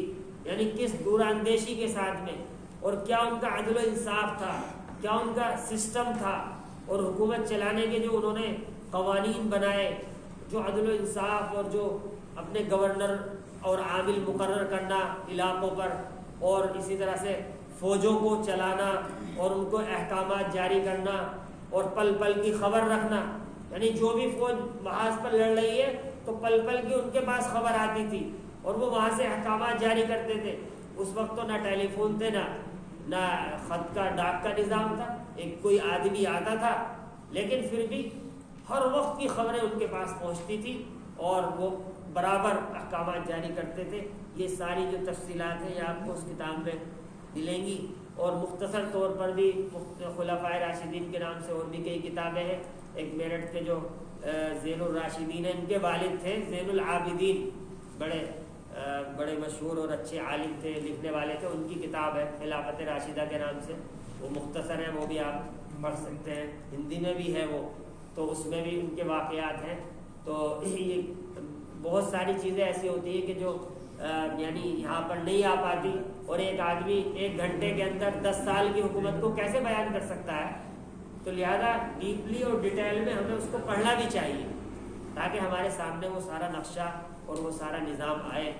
یعنی کس دور اندیشی کے ساتھ میں، اور کیا ان کا عدل و انصاف تھا، کیا ان کا سسٹم تھا، اور حکومت چلانے کے جو انہوں نے قوانین بنائے، جو عدل و انصاف، اور جو اپنے گورنر اور عامل مقرر کرنا علاقوں پر، اور اسی طرح سے فوجوں کو چلانا اور ان کو احکامات جاری کرنا اور پل پل کی خبر رکھنا، یعنی جو بھی فوج محاذ پر لڑ رہی ہے تو پل پل کی ان کے پاس خبر آتی تھی اور وہ وہاں سے احکامات جاری کرتے تھے۔ اس وقت تو نہ ٹیلی فون تھے، نہ خط کا ڈاک کا نظام تھا، ایک کوئی آدمی آتا تھا، لیکن پھر بھی ہر وقت کی خبریں ان کے پاس پہنچتی تھی اور وہ برابر احکامات جاری کرتے تھے۔ یہ ساری جو تفصیلات ہیں یہ آپ کو اس کتاب میں ملیں گی، اور مختصر طور پر بھی خلفائے راشدین کے نام سے اور بھی کئی کتابیں ہیں۔ ایک میرٹھ کے جو زین الراشدین ہیں، ان کے والد تھے زین العابدین، بڑے مشہور اور اچھے عالم تھے، لکھنے والے تھے، ان کی کتاب ہے خلافت راشدہ کے نام سے، وہ مختصر ہے، وہ بھی آپ پڑھ سکتے ہیں، ہندی میں بھی ہے وہ، تو اس میں بھی ان کے واقعات ہیں۔ تو یہ بہت ساری چیزیں ایسی ہوتی ہیں کہ جو یعنی یہاں پر نہیں آ پاتی، اور ایک آدمی 1 گھنٹے کے اندر 10 سال کی حکومت کو کیسے بیان کر سکتا ہے؟ تو لہذا ڈیپلی اور ڈیٹیل میں ہمیں اس کو پڑھنا بھی چاہیے تاکہ ہمارے سامنے وہ سارا نقشہ اور وہ سارا نظام آئے۔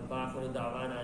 باخر دعوانا